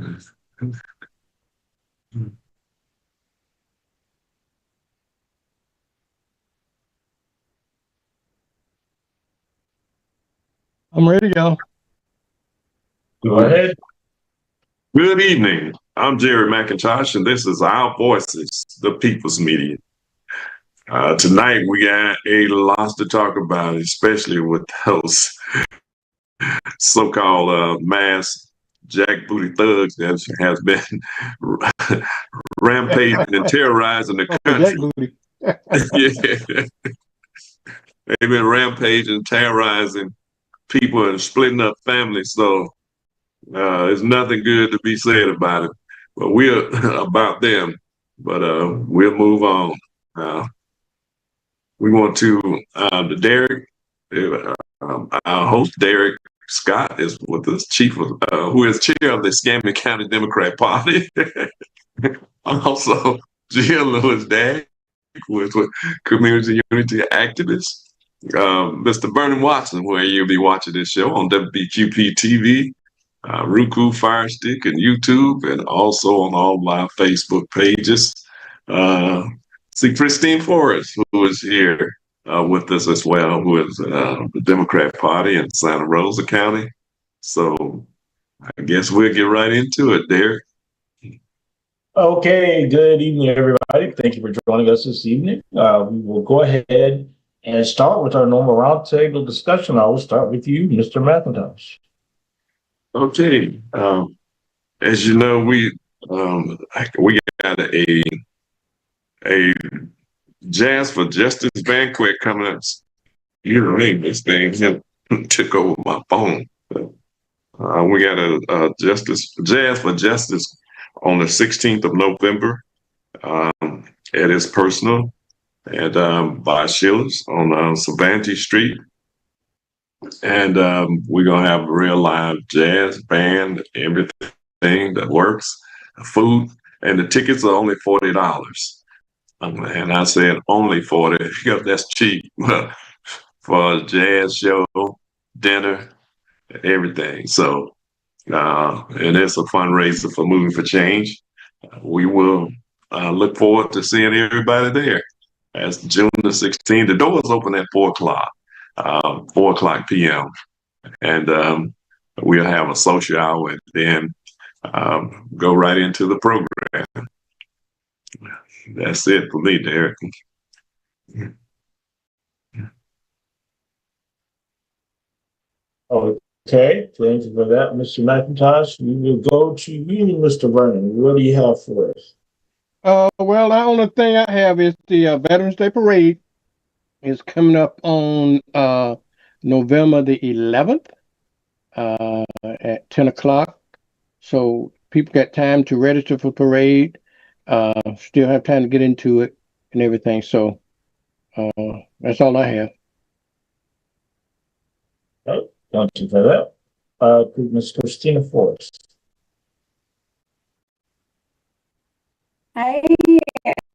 I'm ready to go. Go ahead. Good evening. I'm Jerry McIntosh, and this is Our Voices, the People's Media. Tonight, we got a lot to talk about, especially with those so-called mass jackbooty thugs that has been rampaging and terrorizing the country. Yeah. They've been rampaging, terrorizing people and splitting up families. So there's nothing good to be said about it. But we're about them. But we'll move on. We want to Derek, our host Derek Scott is with us, who is chair of the Escambia County Democrat Party. Also, Jill Lewis Dag, who is with Community Unity Activist. Mr. Vernon Watson, where you'll be watching this show on WBQP TV, Roku, Fire Stick, and YouTube, and also on all my Facebook pages. See Christine Forrest, who is here with us as well, who is the Democrat Party in Santa Rosa County. So I guess we'll get right into it, Derek. Okay, good evening, everybody. Thank you for joining us this evening. We will go ahead and start with our normal roundtable discussion. I will start with you, Mr. McIntosh. Okay. As you know, we got a Jazz for Justice banquet coming up. You know, this thing took over my phone. We got a Jazz for Justice on the 16th of November. It is personal and by Sheila's on Savanti Street. And we're going to have a real live jazz band, everything that works, food, and the tickets are only $40. And I said only 40 because that's cheap for a jazz show, dinner, everything. So, and it's a fundraiser for Moving for Change. We will look forward to seeing everybody there. That's June the 16th. The doors open at 4 o'clock p.m. And we'll have a social hour and then go right into the program. That's it for me, Derek. Okay, thank you for that, Mr. McIntosh. We will go to you, Mr. Vernon. What do you have for us? Well, the only thing I have is the Veterans Day Parade is coming up on November the 11th at 10 o'clock. So people got time to register for parade, still have time to get into it and everything. So that's all I have. Oh, thank you for that. Ms. Christina Forrest. Hi,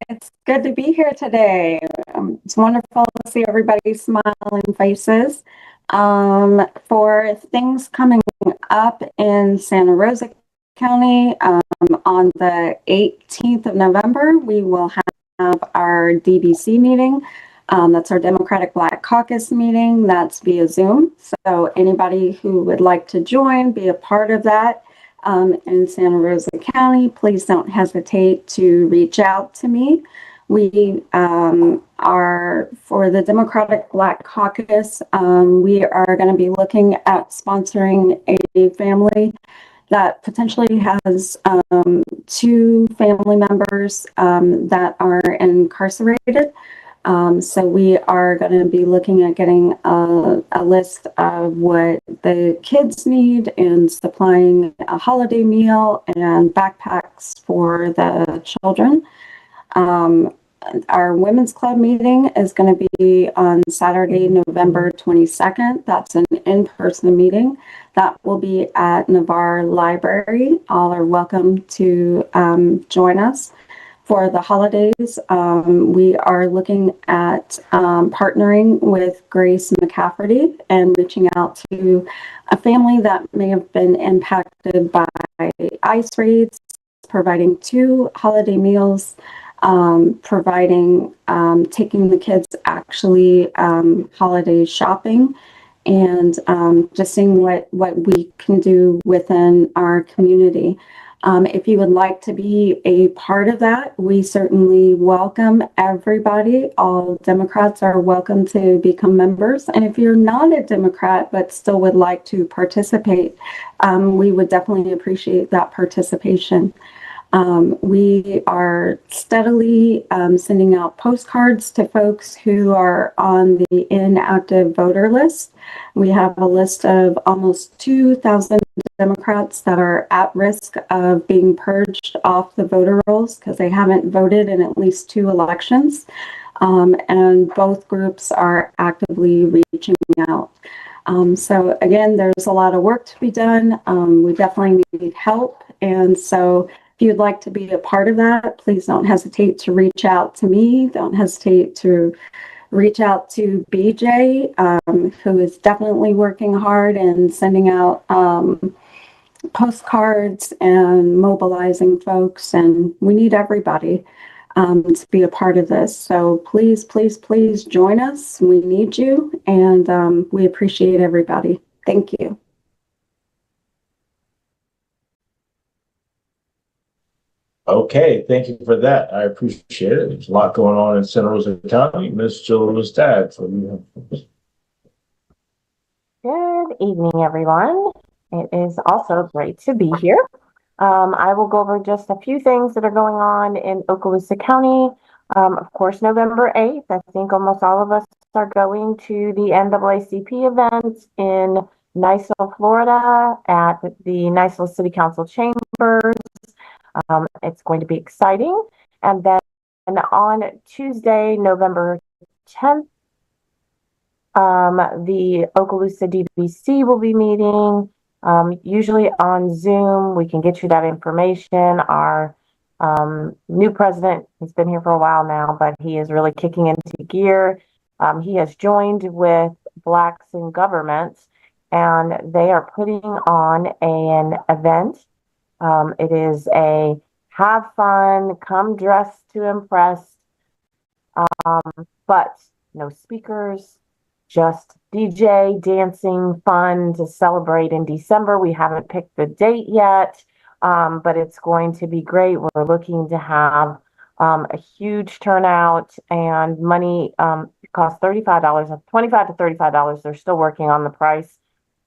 it's good to be here today. It's wonderful to see everybody's smiling faces. For things coming up in Santa Rosa County, on the 18th of November, we will have our DBC meeting. That's our Democratic Black Caucus meeting. That's via Zoom. So anybody who would like to join, be a part of that, in Santa Rosa County, please don't hesitate to reach out to me. We are, for the Democratic Black Caucus, we are going to be looking at sponsoring a family that potentially has 2 family members that are incarcerated. So we are going to be looking at getting a list of what the kids need and supplying a holiday meal and backpacks for the children. Our Women's Club meeting is going to be on Saturday, November 22nd. That's an in-person meeting. That will be at Navarre Library. All are welcome to join us. for the holidays. We are looking at partnering with Grace McCafferty and reaching out to a family that may have been impacted by ICE raids, providing 2 holiday meals, providing, taking the kids actually holiday shopping, and just seeing what we can do within our community. If you would like to be a part of that, we certainly welcome everybody. All Democrats are welcome to become members. And if you're not a Democrat but still would like to participate, we would definitely appreciate that participation. We are steadily sending out postcards to folks who are on the inactive voter list. We have a list of almost 2,000 Democrats that are at risk of being purged off the voter rolls because they haven't voted in at least 2 elections. And both groups are actively reaching out. So again, there's a lot of work to be done. We definitely need help. And so if you'd like to be a part of that, please don't hesitate to reach out to me. Don't hesitate to reach out to BJ, who is definitely working hard and sending out postcards and mobilizing folks. And we need everybody to be a part of this. So please, please, please join us. We need you, and we appreciate everybody. Thank you. Okay, thank you for that. I appreciate it. There's a lot going on in Santa Rosa County. Ms. Jill Listad. So Good evening, everyone. It is also great to be here. I will go over just a few things that are going on in Okaloosa County. Of course, November 8th, I think almost all of us are going to the NAACP event in Niceville, Florida at the Niceville City Council Chambers. It's going to be exciting. And then on Tuesday, November 10th, the Okaloosa DBC will be meeting, usually on Zoom. We can get you that information. Our new president, he's been here for a while now, but he is really kicking into gear. He has joined with Blacks in Government, and they are putting on an event. It is a have fun, come dressed to impress, but no speakers, just DJ, dancing, fun to celebrate in December. We haven't picked the date yet, but it's going to be great. We're looking to have a huge turnout, and money costs $35, $25 to $35. They're still working on the price.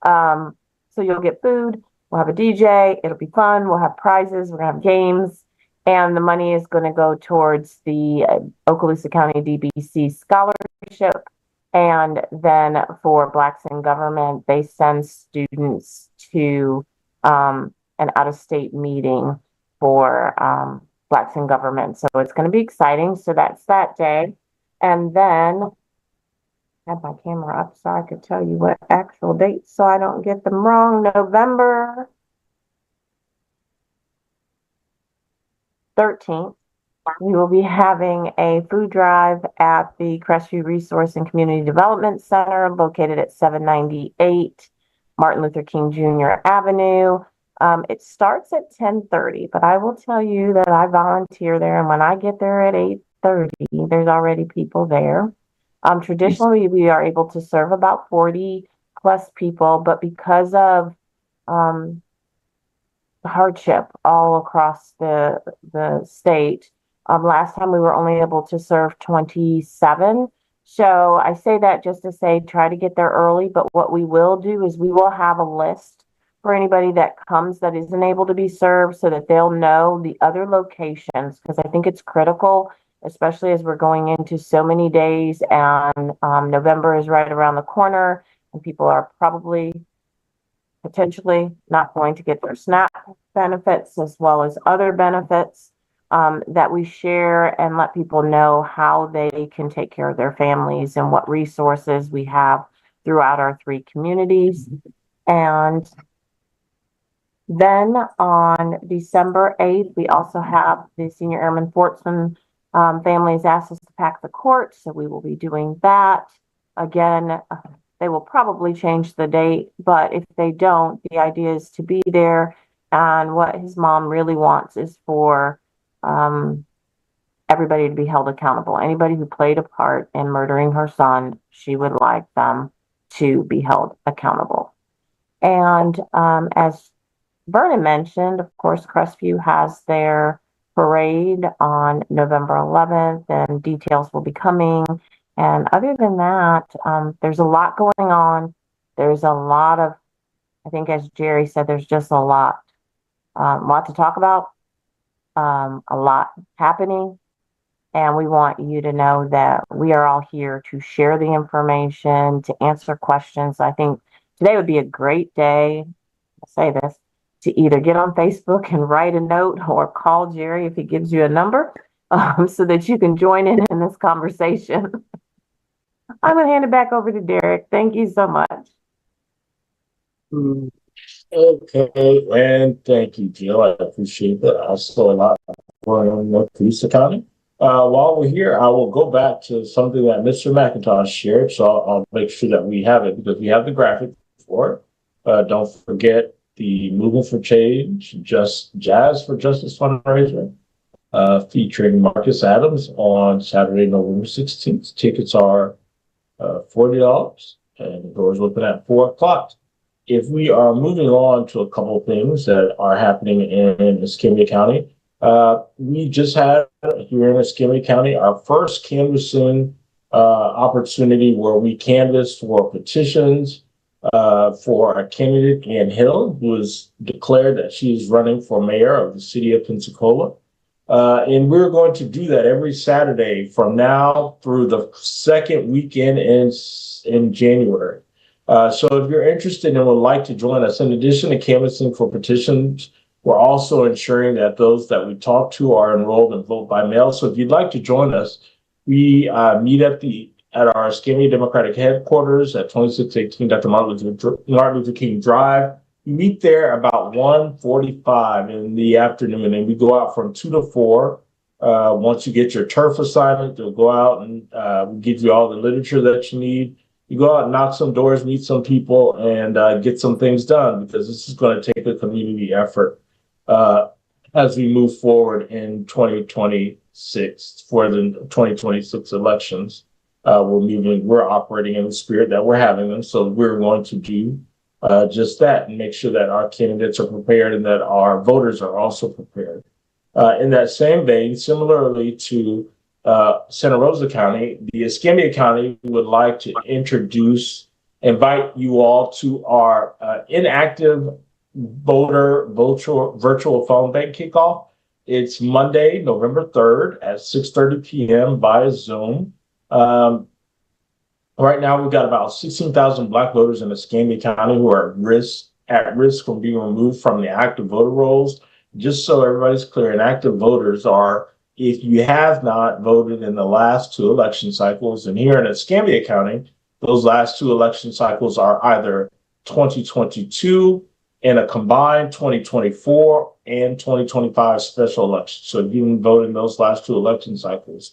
So you'll get food. We'll have a DJ. It'll be fun. We'll have prizes. We're going to have games. And the money is going to go towards the Okaloosa County DBC scholarship. And then for Blacks in Government, they send students to an out-of-state meeting for Blacks in Government. So it's going to be exciting. So that's that day. And then I have my camera up so I could tell you what actual dates so I don't get them wrong. November 13th, we will be having a food drive at the Crestview Resource and Community Development Center located at 798 Martin Luther King Jr. Avenue. It starts at 10:30, but I will tell you that I volunteer there, and when I get there at 8:30, there's already people there. Traditionally, we are able to serve about 40 plus people, but because of hardship all across the state, last time we were only able to serve 27. So I say that just to say try to get there early, but what we will do is we will have a list for anybody that comes that isn't able to be served so that they'll know the other locations, because I think it's critical, especially as we're going into so many days, and November is right around the corner, and people are probably potentially not going to get their SNAP benefits as well as other benefits, that we share and let people know how they can take care of their families and what resources we have throughout our 3 communities. And Then on December 8th, we also have the Senior Airman Fortsman families asked us to pack the court, so we will be doing that. Again, they will probably change the date, but if they don't, the idea is to be there. And what his mom really wants is for everybody to be held accountable. Anybody who played a part in murdering her son, she would like them to be held accountable. And as Vernon mentioned, of course, Crestview has their parade on November 11th, and details will be coming. And other than that, there's a lot going on. There's a lot of, I think, as Jerry said, there's just a lot to talk about, a lot happening. And we want you to know that we are all here to share the information, to answer questions. I think today would be a great day, I'll say this, to either get on Facebook and write a note or call Jerry if he gives you a number so that you can join in this conversation. I'm going to hand it back over to Derek. Thank you so much. Okay, and thank you, Jill. I appreciate that. I saw a lot going on in North Police Accounting. While we're here, I will go back to something that Mr. McIntosh shared, so I'll make sure that we have it because we have the graphic for it. Don't forget the Movement for Change, Just Jazz for Justice fundraiser, featuring Marcus Adams on Saturday, November 16th. Tickets are $40, and the doors open at 4 o'clock. If we are moving on to a couple of things that are happening in Escambia County, we just had here in Escambia County our first canvassing opportunity where we canvassed for petitions for a candidate, Ann Hill, who has declared that she is running for mayor of the city of Pensacola. And we're going to do that every Saturday from now through the second weekend in January. So if you're interested and would like to join us, in addition to canvassing for petitions, we're also ensuring that those that we talk to are enrolled and vote by mail. So if you'd like to join us, we meet at our Escambia Democratic headquarters at 2618 Dr. Martin Luther King Drive. We meet there about 1:45 in the afternoon, and we go out from 2 to 4. Once you get your turf assignment, they'll go out and give you all the literature that you need. You go out and knock some doors, meet some people, and get some things done, because this is going to take a community effort as we move forward in 2026 for the 2026 elections. We're operating in the spirit that we're having them, so we're going to do just that and make sure that our candidates are prepared and that our voters are also prepared. In that same vein, similarly to Santa Rosa County, the Escambia County would like to invite you all to our inactive voter virtual phone bank kickoff. It's Monday, November 3rd at 6:30 p.m. via Zoom. Right now, we've got about 16,000 Black voters in Escambia County who are at risk from being removed from the active voter rolls. Just so everybody's clear, inactive voters are if you have not voted in the last 2 election cycles. And here in Escambia County, those last 2 election cycles are either 2022 and a combined 2024 and 2025 special election. So if you didn't vote in those last 2 election cycles,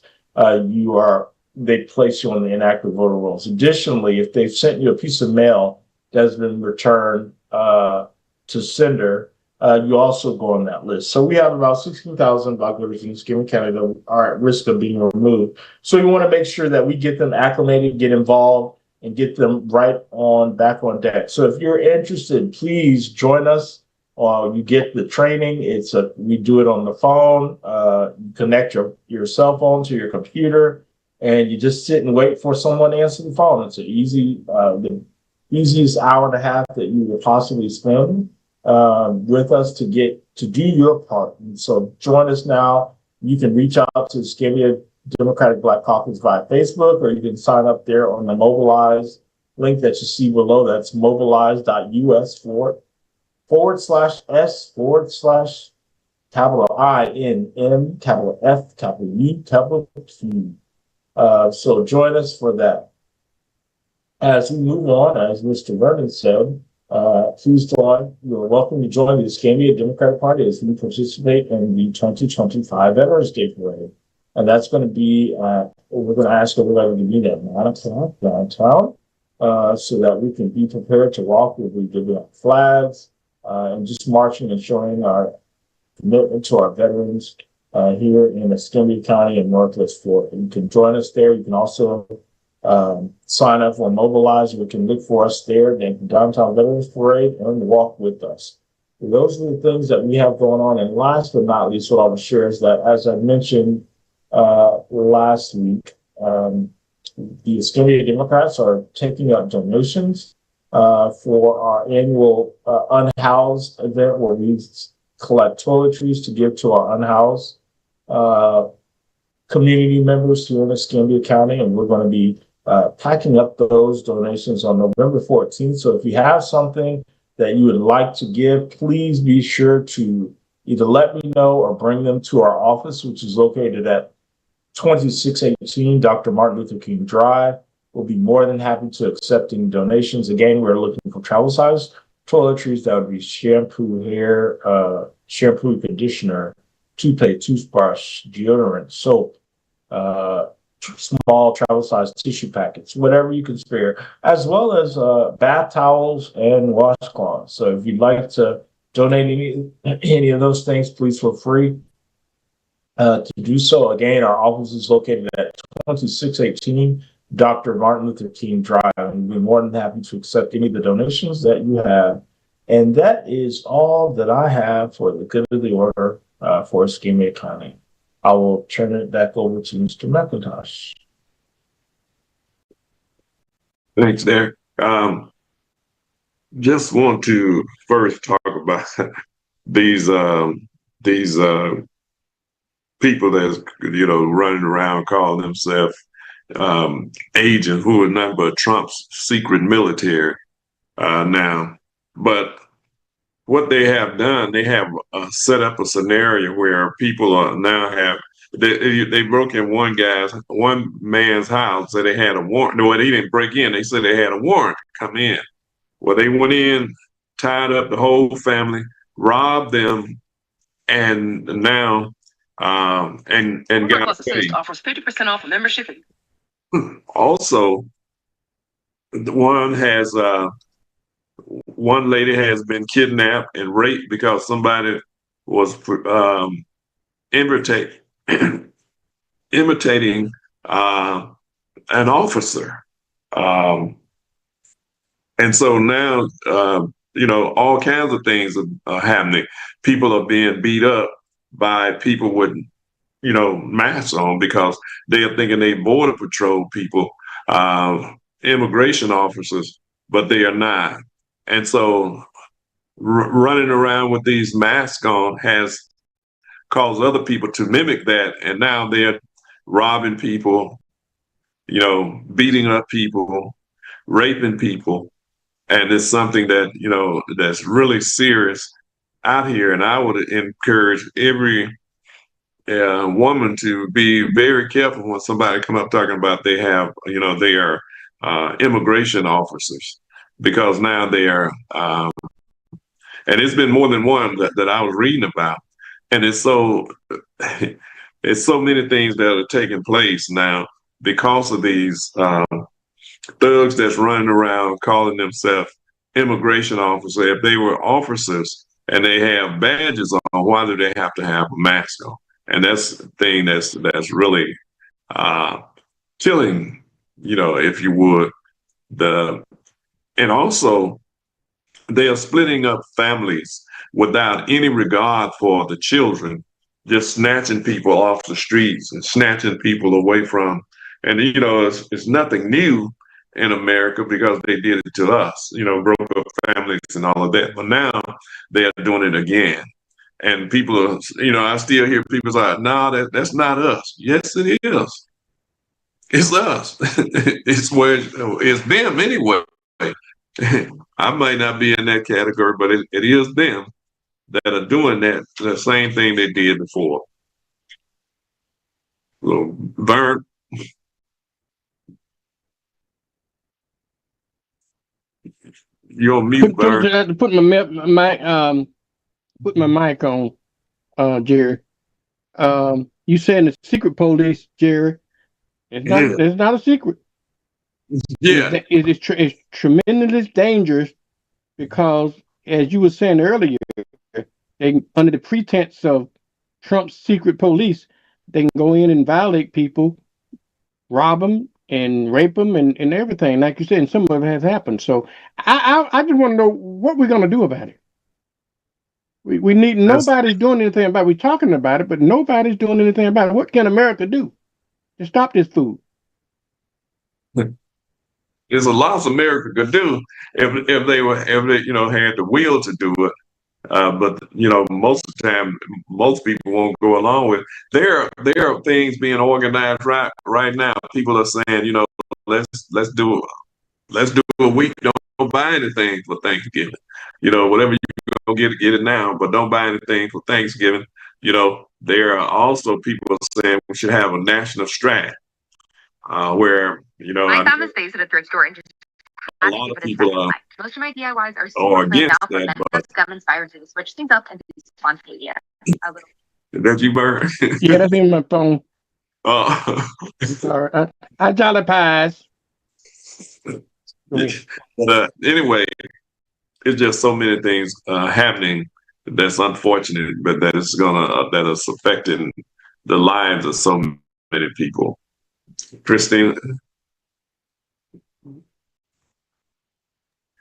they place you on the inactive voter rolls. Additionally, if they've sent you a piece of mail that has been returned to sender, you also go on that list. So we have about 16,000 Black voters in Escambia County that are at risk of being removed. So we want to make sure that we get them acclimated, get involved, and get them back on deck. So if you're interested, please join us. You get the training. We do it on the phone. You connect your cell phone to your computer, and you just sit and wait for someone to answer the phone. It's the easiest hour and a half that you would possibly spend with us to do your part. And so join us now. You can reach out to Escambia Democratic Black Caucus via Facebook, or you can sign up there on the Mobilize link that you see below. That's mobilize.us /S/ capital INM, capital F, capital U, capital Q. So join us for that. As we move on, as Mr. Vernon said, Please join. You're welcome to join the Escambia Democratic Party as we participate in the 2025 Veterans Day Parade. And that's going to be, we're going to ask everybody to meet at 9 o'clock downtown so that we can be prepared to walk. We'll be giving out flags and just marching and showing our commitment to our veterans here in Escambia County and Northwest Florida. You can join us there. You can also sign up for Mobilize. You can look for us there in Downtown Veterans Parade and walk with us. So those are the things that we have going on. And last but not least, what I will share is that, as I mentioned last week, the Escambia Democrats are taking up donations for our annual Unhoused event, where we collect toiletries to give to our unhoused community members here in Escambia County, and we're going to be packing up those donations on November 14th. So if you have something that you would like to give, please be sure to either let me know or bring them to our office, which is located at 2618 Dr. Martin Luther King Drive. We'll be more than happy to accepting donations. Again, we're looking for travel size toiletries. That would be shampoo, hair, shampoo, conditioner, toothpaste, toothbrush, deodorant, soap, small travel size tissue packets, whatever you can spare, as well as bath towels and washcloths. So if you'd like to donate any of those things, please feel free to do so. Again, our office is located at 2618 Dr. Martin Luther King Drive, and we're more than happy to accept any of the donations that you have. And that is all that I have for the good of the order for Escambia County. I will turn it back over to Mr. McIntosh. Thanks, Derek. Just want to first talk about these people that's running around calling themselves agents who are nothing but Trump's secret military now. But what they have done, they have set up a scenario where people are now have they broke in one man's house. So they had a warrant. No, they didn't break in. They said they had a warrant to come in. Well, they went in, tied up the whole family, robbed them, and now and got paid. Offers 50% off membership. Also, one lady has been kidnapped and raped because somebody was imitating an officer. And so now, all kinds of things are happening. People are being beat up by people with, masks on because they are thinking they border patrol people, immigration officers, but they are not. And so running around with these masks on has caused other people to mimic that. And now they're robbing people, beating up people, raping people. And it's something that, that's really serious out here. And I would encourage every woman to be very careful when somebody come up talking about they have, they are immigration officers, because now they are, and it's been more than one that I was reading about. And it's so many things that are taking place now because of these thugs that's running around calling themselves immigration officers. If they were officers and they have badges on, why do they have to have a mask on? And that's the thing that's really killing, if you would, and also they are splitting up families without any regard for the children, just snatching people off the streets and snatching people away from, and it's nothing new in America because they did it to us, broke up families and all of that. But now they are doing it again. And people are, I still hear people say, no, that's not us. Yes, it is. It's us. It's them anyway. I might not be in that category, but it is them that are doing the same thing they did before. Vern. you're on mute, Bird. Put my mic on, Jerry. You saying the secret police, Jerry? Yeah. It's not a secret. Yeah. It's tremendously dangerous because, as you were saying earlier, they, under the pretense of Trump's secret police, they can go in and violate people, rob them, and rape them, and everything. Like you said, and some of it has happened. So I just want to know what we're going to do about it. We need, nobody's doing anything about it. We're talking about it, but nobody's doing anything about it. What can America do to stop this food? There's a lot America could do if they had the will to do it. But most of the time, most people won't go along with. There are things being organized right now. People are saying, let's do a week. Don't buy anything for Thanksgiving. Whatever you go get it now, but don't buy anything for Thanksgiving. There are also people saying we should have a national strike, where I found this vase at a thrift store and just a lot of people most of my DIYs are are super planned against out, but that. then But I'm inspired to switch things up and be spontaneous a little. that you, Bird? Yeah, that's in my phone. Uh, Sorry, I jolly pies. but anyway, it's just so many things happening that's unfortunate, but that is affecting the lives of so many people. Christine.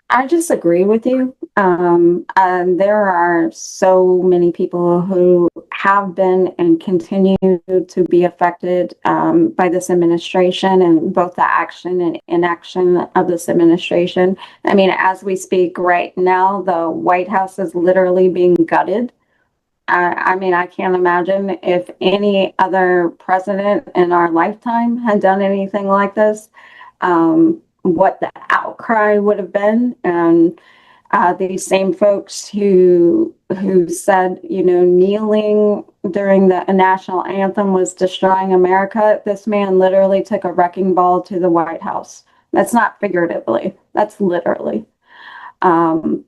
I just agree with you. And there are so many people who have been and continue to be affected by this administration and both the action and inaction of this administration. I mean, as we speak right now, the White House is literally being gutted. I mean, I can't imagine if any other president in our lifetime had done anything like this. What the outcry would have been, and these same folks who said, kneeling during the national anthem was destroying America. This man literally took a wrecking ball to the White House. That's not figuratively. That's literally. And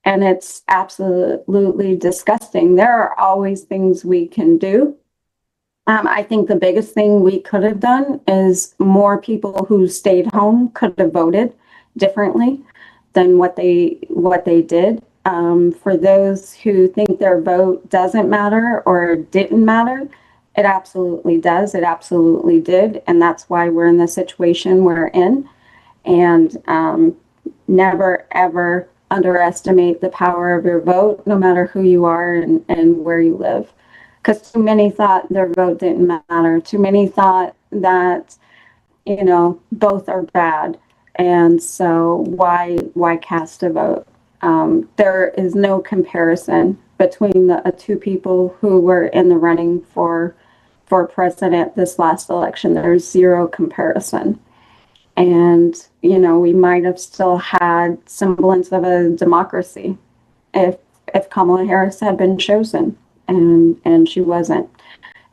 it's absolutely disgusting. There are always things we can do. I think the biggest thing we could have done is more people who stayed home could have voted differently than what they did. For those who think their vote doesn't matter or didn't matter, it absolutely does. It absolutely did. And that's why we're in the situation we're in. And never, ever underestimate the power of your vote, no matter who you are and where you live. Because too many thought their vote didn't matter. Too many thought that, both are bad. And so why cast a vote? There is no comparison between the two people who were in the running for president this last election. There's zero comparison. And, we might have still had semblance of a democracy if Kamala Harris had been chosen. And she wasn't.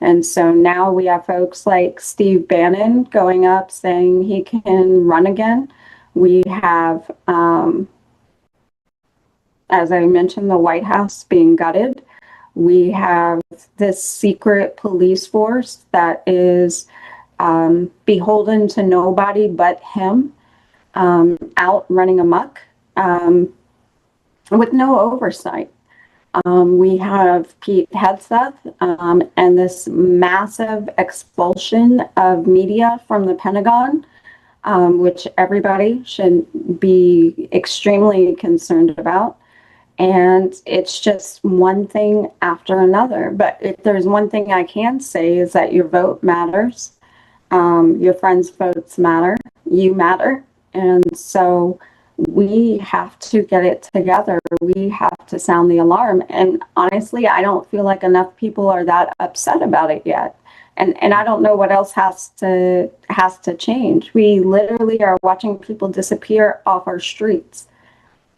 And so now we have folks like Steve Bannon going up saying he can run again. We have, as I mentioned, the White House being gutted. We have this secret police force that is beholden to nobody but him, out running amok with no oversight. We have Pete Hegseth and this massive expulsion of media from the Pentagon, which everybody should be extremely concerned about. And it's just one thing after another. But if there's one thing I can say is that your vote matters. Your friends' votes matter. You matter. And so we have to get it together. We have to sound the alarm. And honestly, I don't feel like enough people are that upset about it yet. And I don't know what else has to change. We literally are watching people disappear off our streets.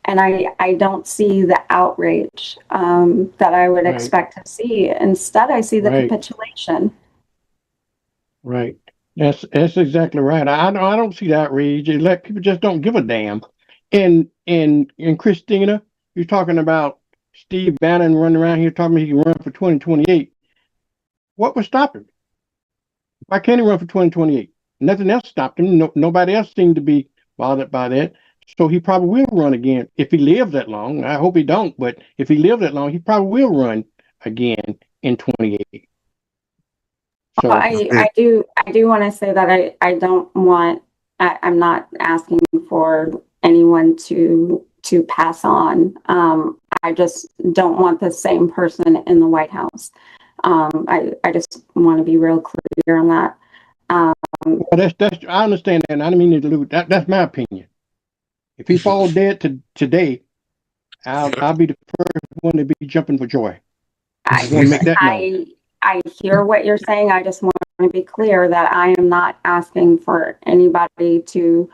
And I don't see the outrage that I would expect to see. Instead, I see the capitulation. Right. That's exactly right. I don't see the outrage. Like, people just don't give a damn. And Christina, you're talking about Steve Bannon running around here talking he can run for 2028. What would stop him? Why can't he run for 2028? Nothing else stopped him. Nobody else seemed to be bothered by that. So he probably will run again if he lives that long. I hope he don't, but if he lives that long, he probably will run again in 28. So I do want to say that I don't want, I'm not asking for anyone to pass on. I just don't want the same person in the White House. I just want to be real clear on that. well, that's I understand that. And I don't mean to lose that. That's my opinion. If he falls dead today, I'll be the first one to be jumping for joy. I just want to make that known. I hear what you're saying. I just want to be clear that I am not asking for anybody to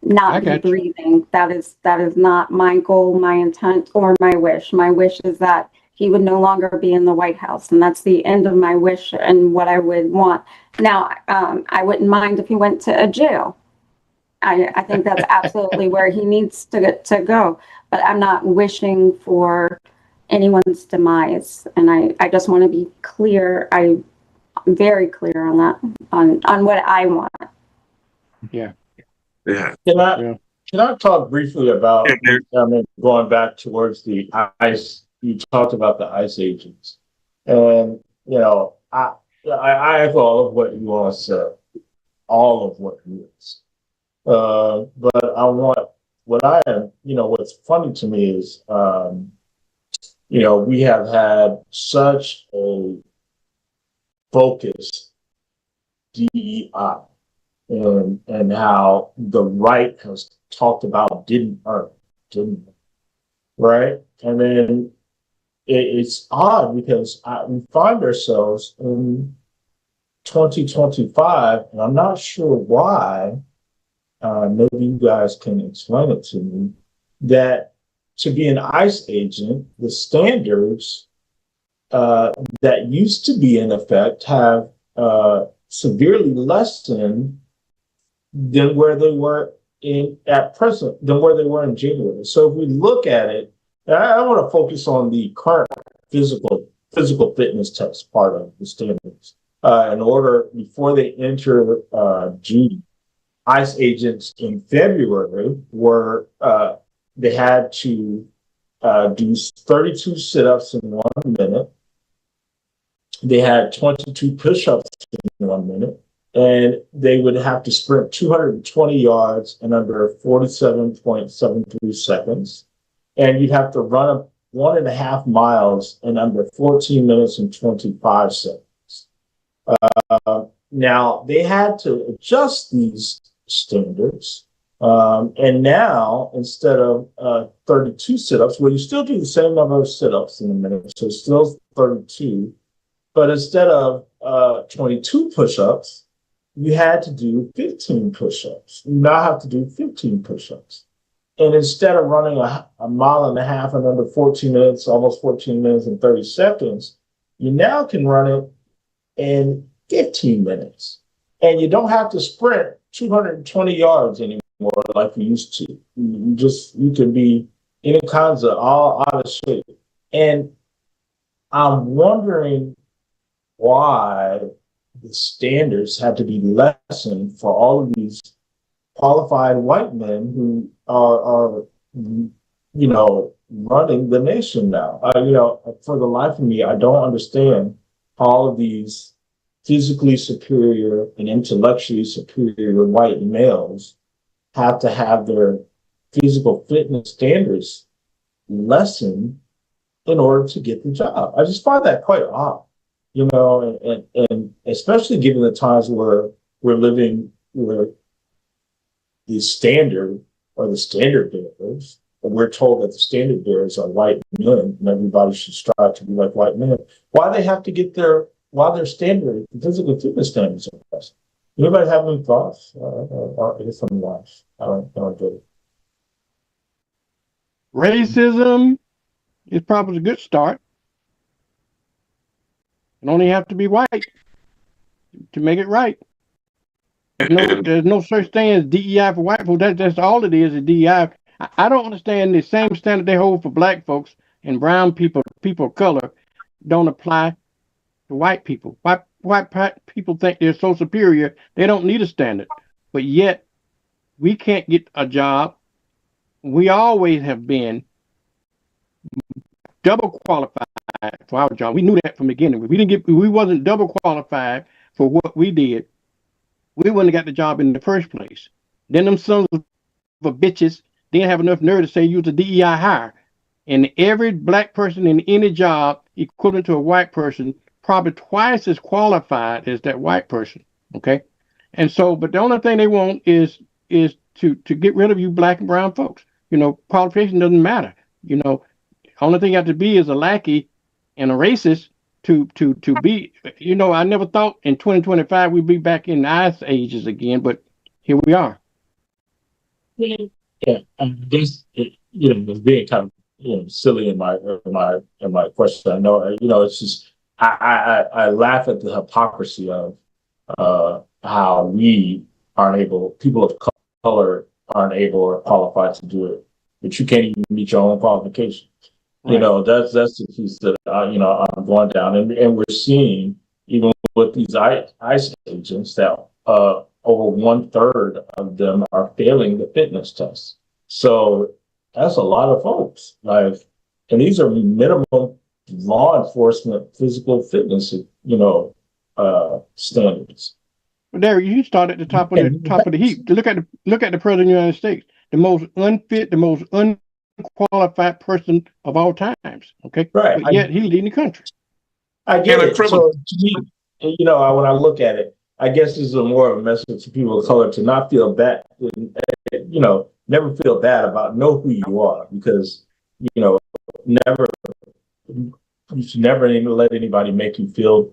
not be breathing. That is not my goal, my intent, or my wish. My wish is that he would no longer be in the White House, and that's the end of my wish and what I would want. Now, I wouldn't mind if he went to a jail. I think that's absolutely where he needs to go. But I'm not wishing for anyone's demise, and I just want to be clear. I'm very clear on that, on what I want. Yeah. Yeah. Can I talk briefly about, going back towards the ICE, you talked about the ICE agents. And, I echo all of what you all said, all of what you said. But I want, what's funny to me is, we have had such a focused DEI and how the right has talked about didn't, right? And then it's odd because we find ourselves in 2025, and I'm not sure why. Maybe you guys can explain it to me, that to be an ICE agent, the standards that used to be in effect have severely lessened than where they were at present, than where they were in January. So if we look at it, I want to focus on the current physical fitness test part of the standards. In order, before they enter duty, ICE agents in February were, they had to do 32 sit-ups in 1 minute. They had 22 push-ups in 1 minute, and they would have to sprint 220 yards in under 47.73 seconds. And you'd have to run 1.5 miles in under 14 minutes and 25 seconds. Now, they had to adjust these standards. And now, instead of 32 sit-ups, well, you still do the same number of sit-ups in a minute, so it's still 32. But instead of 22 push-ups, you had to do 15 push-ups. You now have to do 15 push-ups. And instead of running a 1.5 miles in under 14 minutes, almost 14 minutes and 30 seconds, you now can run it in 15 minutes. And you don't have to sprint 220 yards anymore like you used to. You can be any kinds of all out of shape. And I'm wondering why the standards had to be lessened for all of these qualified white men who are running the nation now. For the life of me, I don't understand how all of these physically superior and intellectually superior white males have to have their physical fitness standards lessened in order to get the job. I just find that quite odd, and especially given the times where we're living, where the standard bearers, and we're told that the standard bearers are white men and everybody should strive to be like white men. Why they have to get their standard physical fitness standards are less? Anybody have any thoughts? I guess I'm lost. I don't get it. Racism is probably a good start. You only have to be white to make it right. There's no such thing as DEI for white folks. That's all it is DEI. I don't understand the same standard they hold for black folks and brown people, people of color, don't apply to white people. People think they're so superior they don't need a standard, but yet we can't get a job. We always have been double qualified for our job. We knew that from the beginning. We wasn't double qualified for what we did, we wouldn't have got the job in the first place. Then them sons of bitches didn't have enough nerve to say you was a DEI hire. And every black person in any job equivalent to a white person, probably twice as qualified as that white person. Okay. And so, but the only thing they want is to get rid of you black and brown folks. You know, qualification doesn't matter. You know, only thing you have to be is a lackey and a racist to be. You know, I never thought in 2025 we'd be back in the ice ages again, but here we are. Yeah, I guess it's being kind of silly in my question. I know it's just I laugh at the hypocrisy of how we aren't able, people of color aren't able or qualified to do it, but you can't even meet your own qualifications. Right. That's the piece that I'm going down, and we're seeing even with these ICE agents that over 1/3 of them are failing the fitness test. So that's a lot of folks. And these are minimum law enforcement physical fitness, standards. Well, Derek, you start at the top of the heap. To look at the president of the United States, the most unfit, the most unqualified person of all times. Okay, right. But yet he's leading the country. I get it. So to me, when I look at it, I guess this is more of a message to people of color to not feel bad, never feel bad about know who you are, because, never, you should never even let anybody make you feel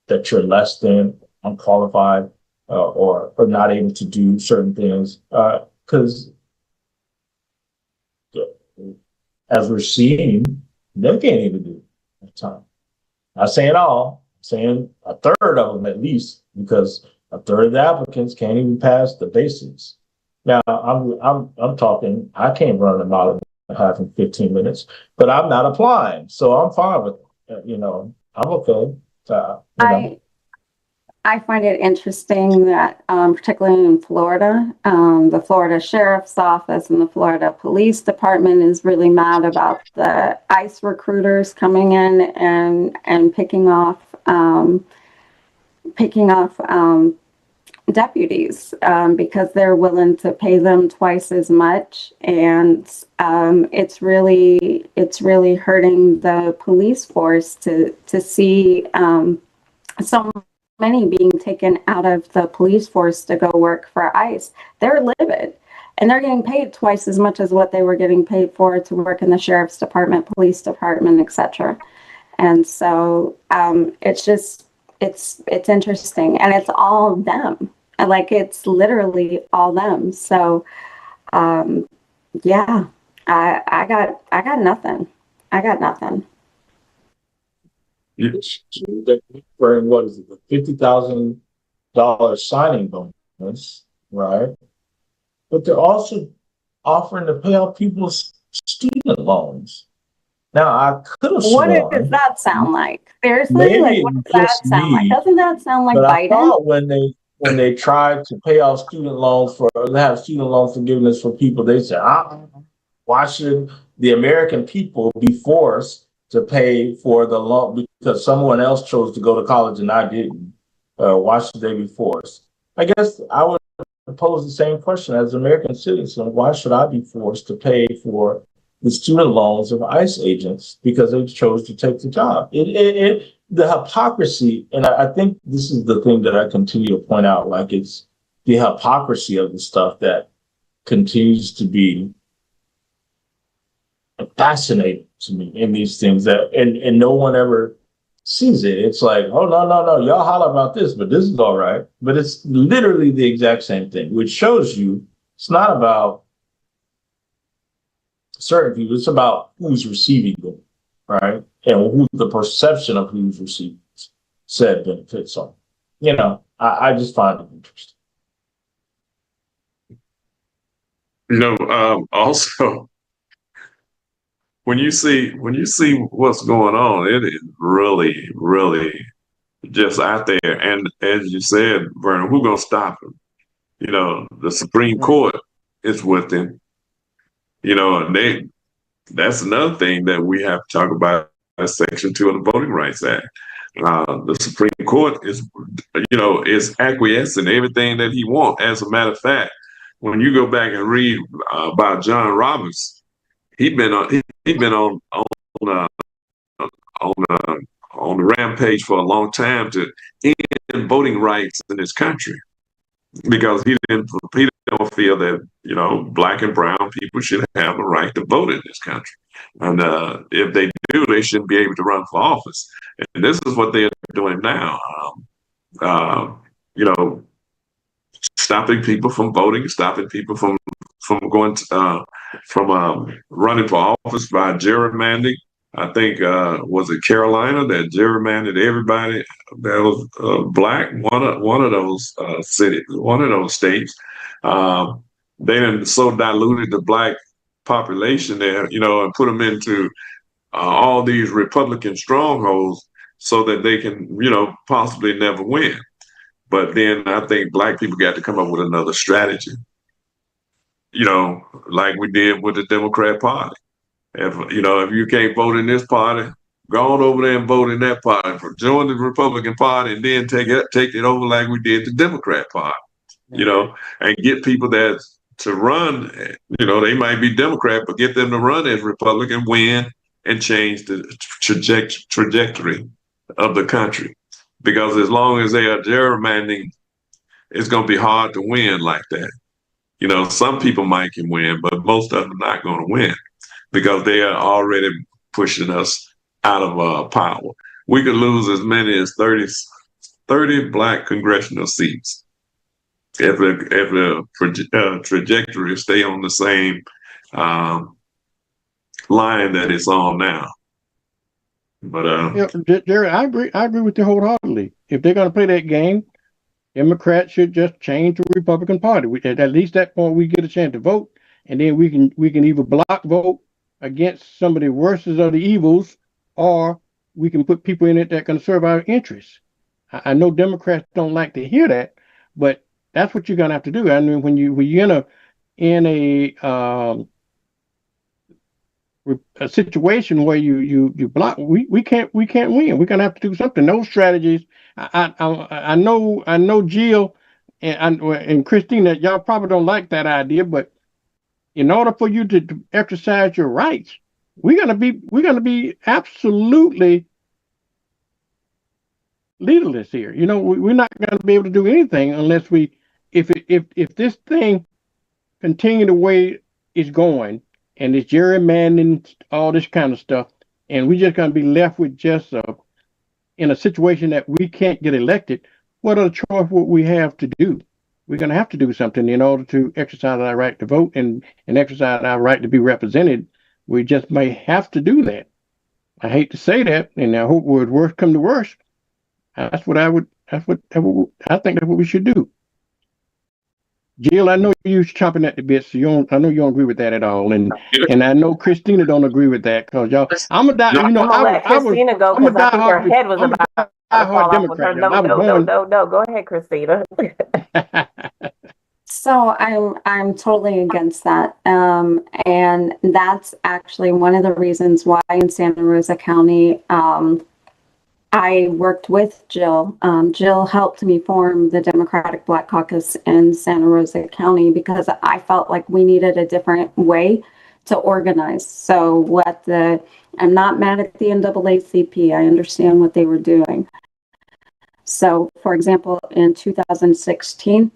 that you're less than, unqualified, or not able to do certain things. Because as we're seeing, they can't even do it at the time. Not saying all, saying a third of them at least, because a third of the applicants can't even pass the basics. Now I'm talking, I can't run a mile and a half in 15 minutes, but I'm not applying, so I'm fine with it. I'm okay. I find it interesting that, particularly in Florida, the Florida Sheriff's Office and the Florida Police Department is really mad about the ICE recruiters coming in and picking off deputies because they're willing to pay them twice as much, and it's really hurting the police force to see so many being taken out of the police force to go work for ICE. They're livid, and they're getting paid twice as much as what they were getting paid for to work in the sheriff's department, police department, etc. And so it's interesting, and it's all them. It's literally all them. So yeah, I got nothing. I got nothing. For what is it, the $50,000 signing bonus, right? But they're also offering to pay off people's student loans. Now, I could have sworn. What does that sound like? Seriously, what does that sound like? Doesn't that sound like Biden? I thought when they tried to pay off student loans have student loan forgiveness for people, they said, why should the American people be forced to pay for the loan because someone else chose to go to college and I didn't? Why should they be forced? I guess I would pose the same question as an American citizen. Why should I be forced to pay for the student loans of ICE agents because they chose to take the job? The hypocrisy, and I think this is the thing that I continue to point out, it's the hypocrisy of the stuff that continues to be fascinating to me in these things and no one ever sees it. It's like, oh, no, y'all holler about this, but this is all right. But it's literally the exact same thing, which shows you it's not about certain people, it's about who's receiving them, right? And who the perception of who's receiving said benefits on. I just find it interesting. Also, when you see what's going on, it is really, really just out there. And as you said, Vernon, who's gonna stop him? The Supreme Court is with him. And that's another thing that we have to talk about. Section 2 of the Voting Rights Act. The Supreme Court is acquiescing everything that he wants. As a matter of fact, when you go back and read about John Roberts, he'd been uh, on uh, on the rampage for a long time to end voting rights in this country because he don't feel that black and brown people should have a right to vote in this country, and if they do, they shouldn't be able to run for office. And this is what they're doing now. Uh, you know, Stopping people from voting, stopping people from going to, from running for office by gerrymandering. I think was it Carolina that gerrymandered everybody that was black. One of those cities, one of those states. They done so diluted the black population there, and put them into all these Republican strongholds so that they can, possibly never win. But then I think black people got to come up with another strategy, like we did with the Democrat Party. If you can't vote in this party, go on over there and vote in that party. Join the Republican Party and then take it over like we did the Democrat Party, and get people that to run, they might be Democrat, but get them to run as Republican, win, and change the trajectory of the country. Because as long as they are gerrymandering, it's going to be hard to win like that. Some people might can win, but most of them are not going to win because they are already pushing us out of power. We could lose as many as 30 black congressional seats if the trajectory stay on the same line that it's on now. But Jerry, I agree with you wholeheartedly. If they're going to play that game, Democrats should just change the Republican Party. At least that point, we get a chance to vote, and then we can either block vote against some of the worst of the evils, or we can put people in it that can serve our interests. I know Democrats don't like to hear that, but that's what you're going to have to do. I mean, when you're in a situation where you block, we can't win. We're gonna have to do something. Those strategies. I know Jill and Christina, y'all probably don't like that idea, but in order for you to exercise your rights, we're gonna be absolutely leaderless here. We're not gonna be able to do anything unless if this thing continue the way it's going, and it's gerrymandering, all this kind of stuff, and we're just going to be left with just in a situation that we can't get elected. What other choice would we have to do? We're going to have to do something in order to exercise our right to vote and exercise our right to be represented. We just may have to do that. I hate to say that, and I hope would worst come to worst. I think that's what we should do. Jill, I know you're chomping at the bit, so I know you don't agree with that at all, and I know Christina don't agree with that because y'all. I'm a die. I'm gonna let Christina go because I think her head was about to fall off with her. No. Go ahead, Christina. So I'm totally against that, and that's actually one of the reasons why in Santa Rosa County, I worked with Jill. Jill helped me form the Democratic Black Caucus in Santa Rosa County because I felt like we needed a different way to organize. So I'm not mad at the NAACP. I understand what they were doing. So, for example, in 2016,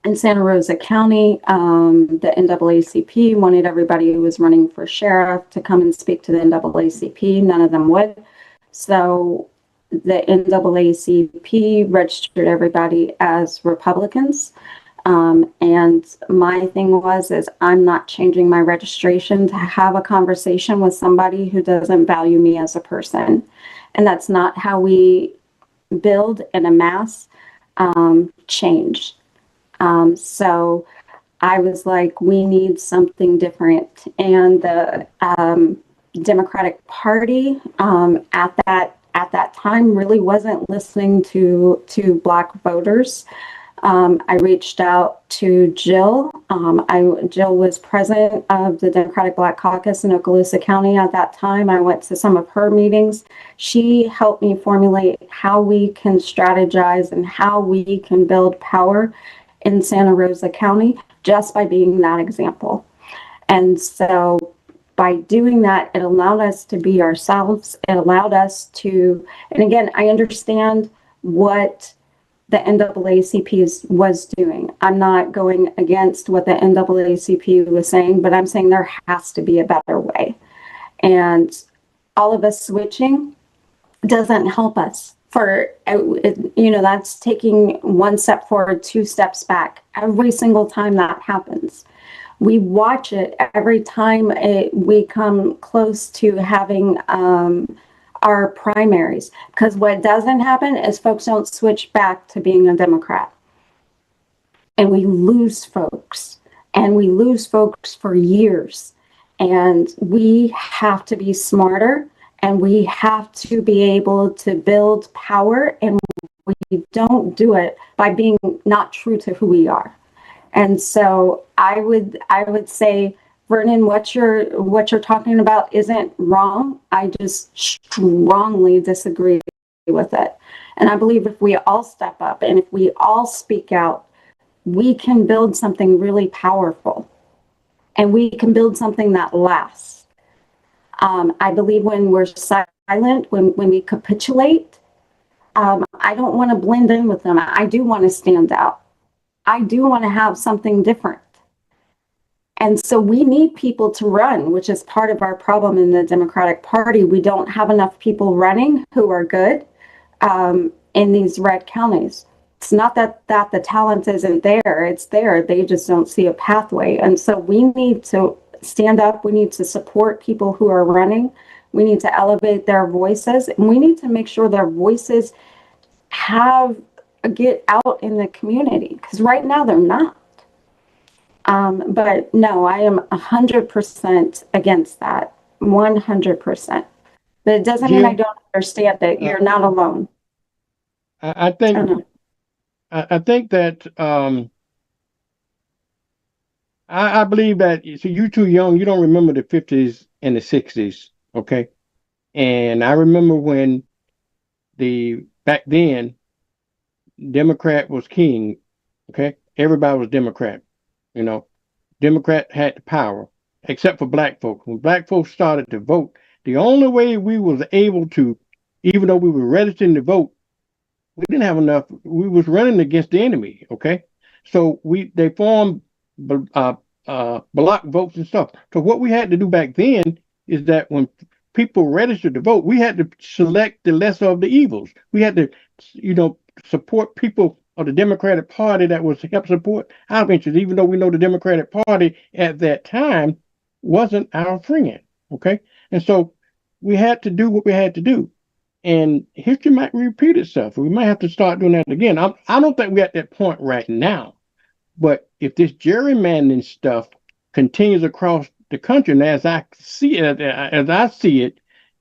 in Santa Rosa County, the NAACP wanted everybody who was running for sheriff to come and speak to the NAACP. None of them would. So the NAACP registered everybody as Republicans. And my thing is I'm not changing my registration to have a conversation with somebody who doesn't value me as a person. And that's not how we build and amass change. So I was like, we need something different. And the Democratic Party at that time really wasn't listening to Black voters. I reached out to Jill. Jill was president of the Democratic Black Caucus in Okaloosa County at that time. I went to some of her meetings. She helped me formulate how we can strategize and how we can build power in Santa Rosa County just by being that example. And so by doing that, it allowed us to be ourselves. It allowed us to, and again, I understand what the NAACP was doing. I'm not going against what the NAACP was saying, but I'm saying there has to be a better way. And all of us switching doesn't help us. That's taking one step forward, two steps back every single time that happens. We watch it every time we come close to having our primaries, because what doesn't happen is folks don't switch back to being a Democrat. And we lose folks, and we lose folks for years. And we have to be smarter, and we have to be able to build power, and we don't do it by being not true to who we are. And so I would say, Vernon, what you're talking about isn't wrong. I just strongly disagree with it. And I believe if we all step up and if we all speak out, we can build something really powerful, and we can build something that lasts. I believe when we're silent, when we capitulate, I don't want to blend in with them. I do want to stand out. I do want to have something different. And so we need people to run, which is part of our problem in the Democratic Party. We don't have enough people running who are good in these red counties. It's not that the talent isn't there. It's there. They just don't see a pathway. And so we need to stand up. We need to support people who are running. We need to elevate their voices. And we need to make sure their voices get out in the community, because right now they're not. But no, I am 100% against that, 100%. But it doesn't mean I don't understand it. You're not alone. I think that I believe that, so you're too young. You don't remember the 50s and the 60s, okay? And I remember when back then, Democrat was king, okay? Everybody was Democrat, Democrat had the power, except for black folks. When black folks started to vote, the only way we was able to, even though we were registering to vote, we didn't have enough. We was running against the enemy, okay? So they formed block votes and stuff. So what we had to do back then is that when people registered to vote, we had to select the lesser of the evils. We had to, support people of the Democratic Party that was help support our interests, even though we know the Democratic Party at that time wasn't our friend, okay? And so we had to do what we had to do. And history might repeat itself. We might have to start doing that again. I don't think we're at that point right now. But if this gerrymandering stuff continues across the country, and as I see it,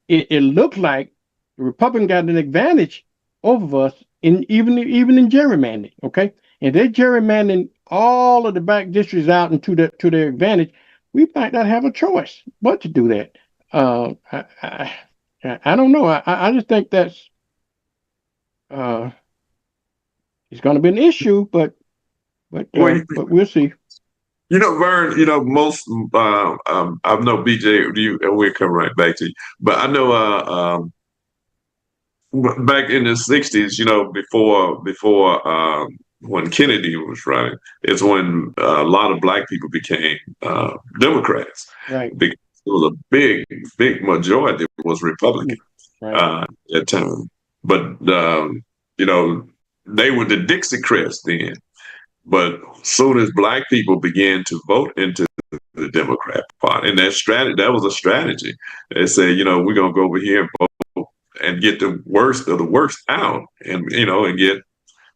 it looks like the Republicans got an advantage over us even in gerrymandering. Okay, and they're gerrymandering all of the back districts out into to their advantage. We might not have a choice but to do that. I don't know. I just think that's it's going to be an issue, but we'll see. Vern, most I know BJ, we'll come right back to you. But I know back in the 60s, before when Kennedy was running, is when a lot of black people became Democrats. Right. Because it was a big majority was Republican right. At that time. But they were the Dixiecrats then. But soon as black people began to vote into the Democrat Party, and that was a strategy. They said, we're gonna go over here and vote and get the worst of the worst out, and get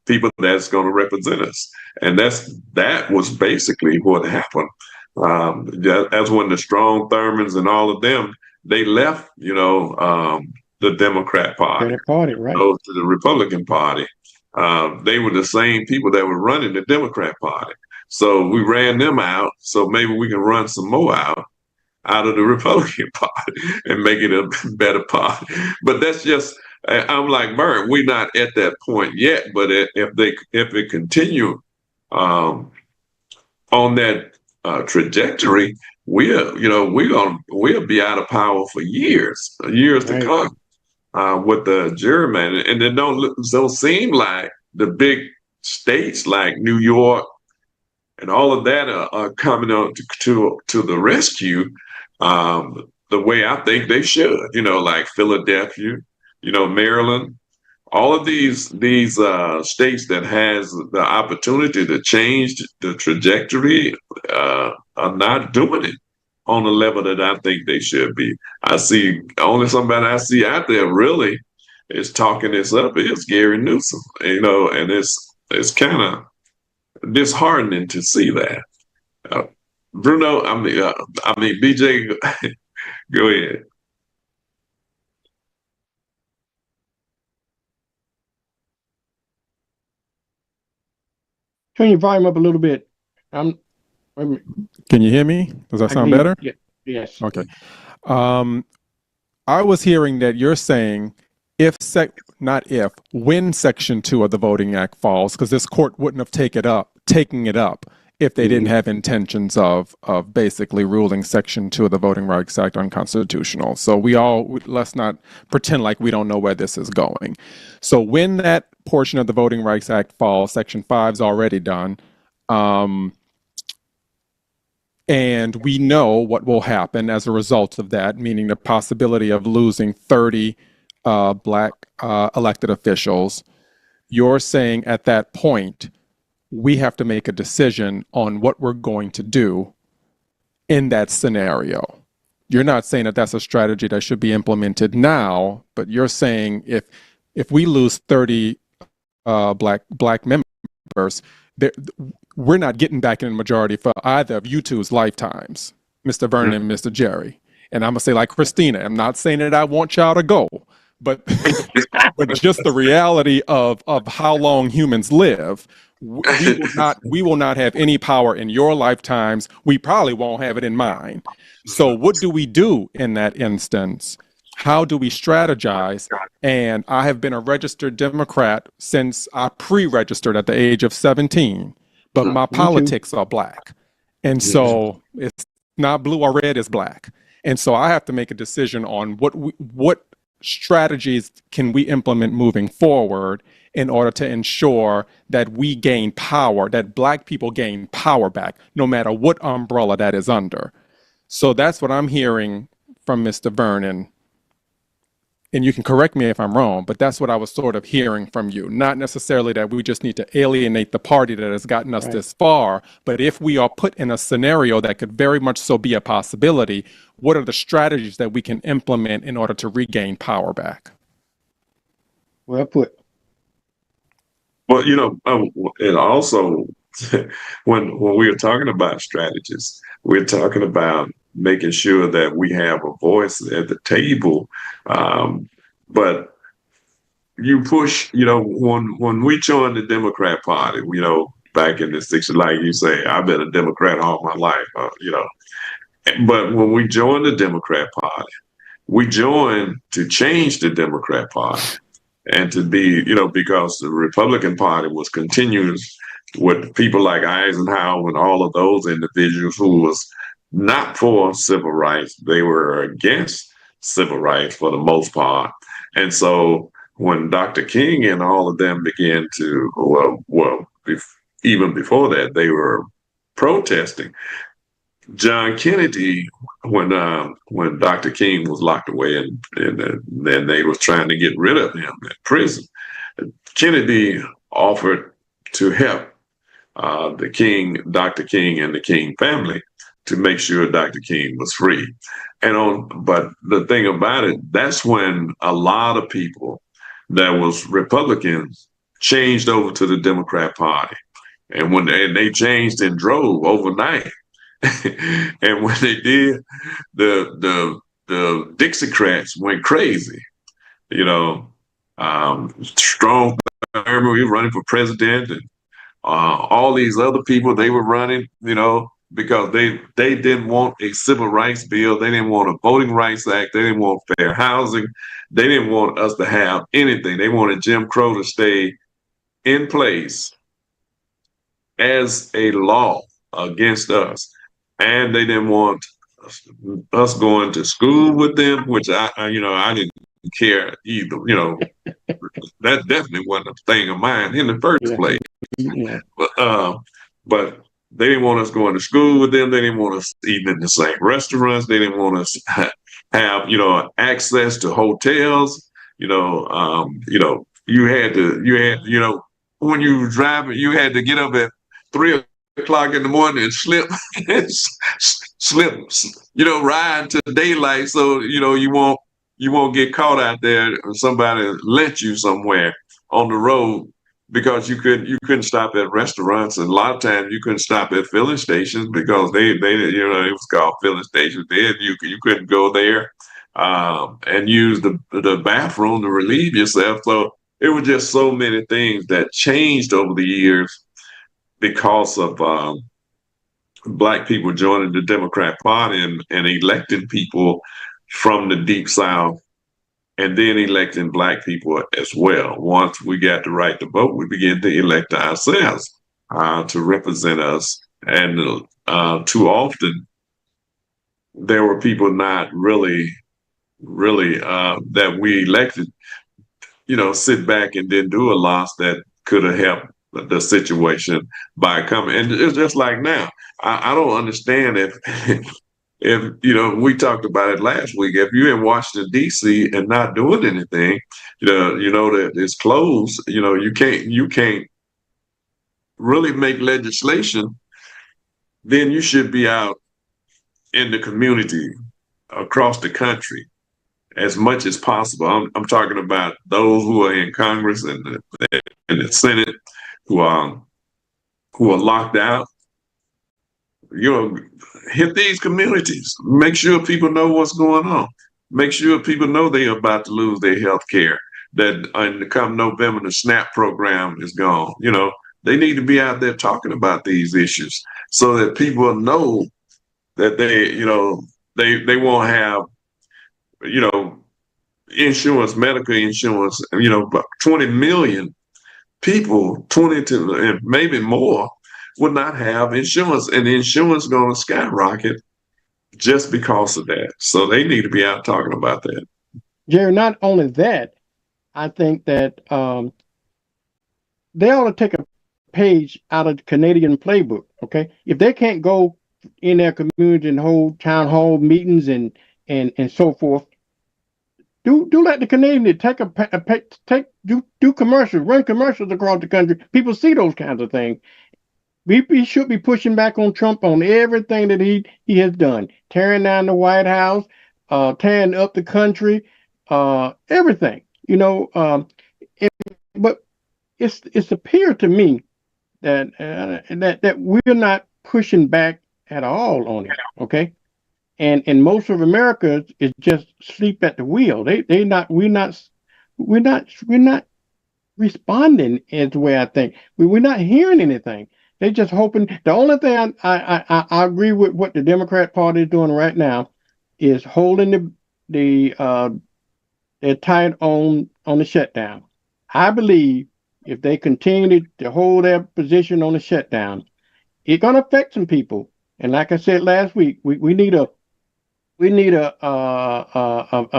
people that's going to represent us. And that was basically what happened. That's when the Strong Thurmans and all of them, they left, the Democrat Party, Right. go to the Republican Party. They were the same people that were running the Democrat Party. So we ran them out. So maybe we can run some more out of the Republican Party and make it a better party. But that's just, I'm like, Bert, we're not at that point yet. But if it continue on that trajectory, we'll be out of power for years to come with the gerrymandering, and it don't seem like the big states like New York and all of that are coming on to the rescue the way I think they should. Like Philadelphia, Maryland, all of these states that has the opportunity to change the trajectory are not doing it on the level that I think they should be. I see only somebody I see out there really is talking this up is Gary Newsom, and it's kind of disheartening to see that. Bruno, BJ, go ahead. Turn your volume up a little bit. Can you hear me? Does that sound better? Yes. Okay. I was hearing that you're saying when Section 2 of the Voting Act falls, because this court wouldn't have taken it up if they didn't have intentions of basically ruling Section 2 of the Voting Rights Act unconstitutional. So let's not pretend like we don't know where this is going. So when that portion of the Voting Rights Act falls, Section 5 is already done, and we know what will happen as a result of that, meaning the possibility of losing 30 Black elected officials. You're saying at that point, we have to make a decision on what we're going to do in that scenario. You're not saying that that's a strategy that should be implemented now, but you're saying if we lose 30 black members, we're not getting back in the majority for either of you two's lifetimes, Mr. Vernon and Mr. Jerry. And I'm gonna say like Christina, I'm not saying that I want y'all to go, but but just the reality of how long humans live. We will not have any power in your lifetimes. We probably won't have it in mine. So what do we do in that instance? How do we strategize? And I have been a registered Democrat since I pre-registered at the age of 17, but my politics are Black. And so it's not blue or red, it's Black. And so I have to make a decision on what strategies can we implement moving forward in order to ensure that we gain power, that Black people gain power back, no matter what umbrella that is under. So that's what I'm hearing from Mr. Vernon. And you can correct me if I'm wrong, but that's what I was sort of hearing from you. Not necessarily that we just need to alienate the party that has gotten us this far, but if we are put in a scenario that could very much so be a possibility, what are the strategies that we can implement in order to regain power back? Well put. Well, and also when we are talking about strategies, we're talking about making sure that we have a voice at the table. But you push, when we joined the Democrat Party, back in the 60s, like you say, I've been a Democrat all my life, But when we joined the Democrat Party, we joined to change the Democrat Party. And to be, because the Republican Party was continuing with people like Eisenhower and all of those individuals who was not for civil rights. They were against civil rights for the most part. And so when Dr. King and all of them began to, even before that, they were protesting. John Kennedy, when Dr. King was locked away and then they was trying to get rid of him in prison, Kennedy offered to help Dr. King and the King family to make sure Dr. King was free. But the thing about it, that's when a lot of people that was Republicans changed over to the Democrat Party. And when they changed and drove overnight, and when they did, the Dixiecrats went crazy. You know, Strong Thurmond, he was running for president, and all these other people, they were running. Because they didn't want a civil rights bill, they didn't want a voting rights act, they didn't want fair housing, they didn't want us to have anything. They wanted Jim Crow to stay in place as a law against us, and they didn't want us going to school with them, which I didn't care either. That definitely wasn't a thing of mine in the first place. Yeah. But they didn't want us going to school with them. They didn't want us eating in the same restaurants. They didn't want us have access to hotels. You had when you were driving, you had to get up at 3 o'clock in the morning and slip, ride to daylight, so you won't get caught out there or somebody lynch you somewhere on the road, because you couldn't stop at restaurants, and a lot of times you couldn't stop at filling stations because they it was called filling stations. Then you couldn't go there and use the bathroom to relieve yourself. So it was just so many things that changed over the years because of Black people joining the Democrat Party and electing people from the Deep South, and then electing Black people as well. Once we got the right to vote, we began to elect ourselves to represent us. And too often, there were people not really that we elected, sit back and didn't do a lot that could have helped the situation by coming. And it's just like now, I don't understand if we talked about it last week. If you're in Washington D.C. and not doing anything, that it's closed. You can't really make legislation. Then you should be out in the community across the country as much as possible. I'm talking about those who are in Congress and the Senate who are locked out. Hit these communities. Make sure people know what's going on. Make sure people know they are about to lose their health care. That come November, the SNAP program is gone. They need to be out there talking about these issues so that people know that they won't have, insurance, medical insurance. About 20 million people, 20 to and maybe more, would not have insurance, and the insurance is going to skyrocket just because of that. So they need to be out talking about that. Jerry, not only that, I think that they ought to take a page out of the Canadian playbook. Okay, if they can't go in their community and hold town hall meetings and so forth, do let the Canadians do commercials, run commercials across the country. People see those kinds of things. We should be pushing back on Trump on everything that he has done, tearing down the White House, tearing up the country, everything. But it's appeared to me that we're not pushing back at all on it. Okay, and most of America is just sleep at the wheel. We're not responding as the way I think. We're not hearing anything. They're just hoping. The only thing I agree with what the Democrat Party is doing right now is holding they're tight on the shutdown. I believe if they continue to hold their position on the shutdown, it's going to affect some people. And like I said last week, we need a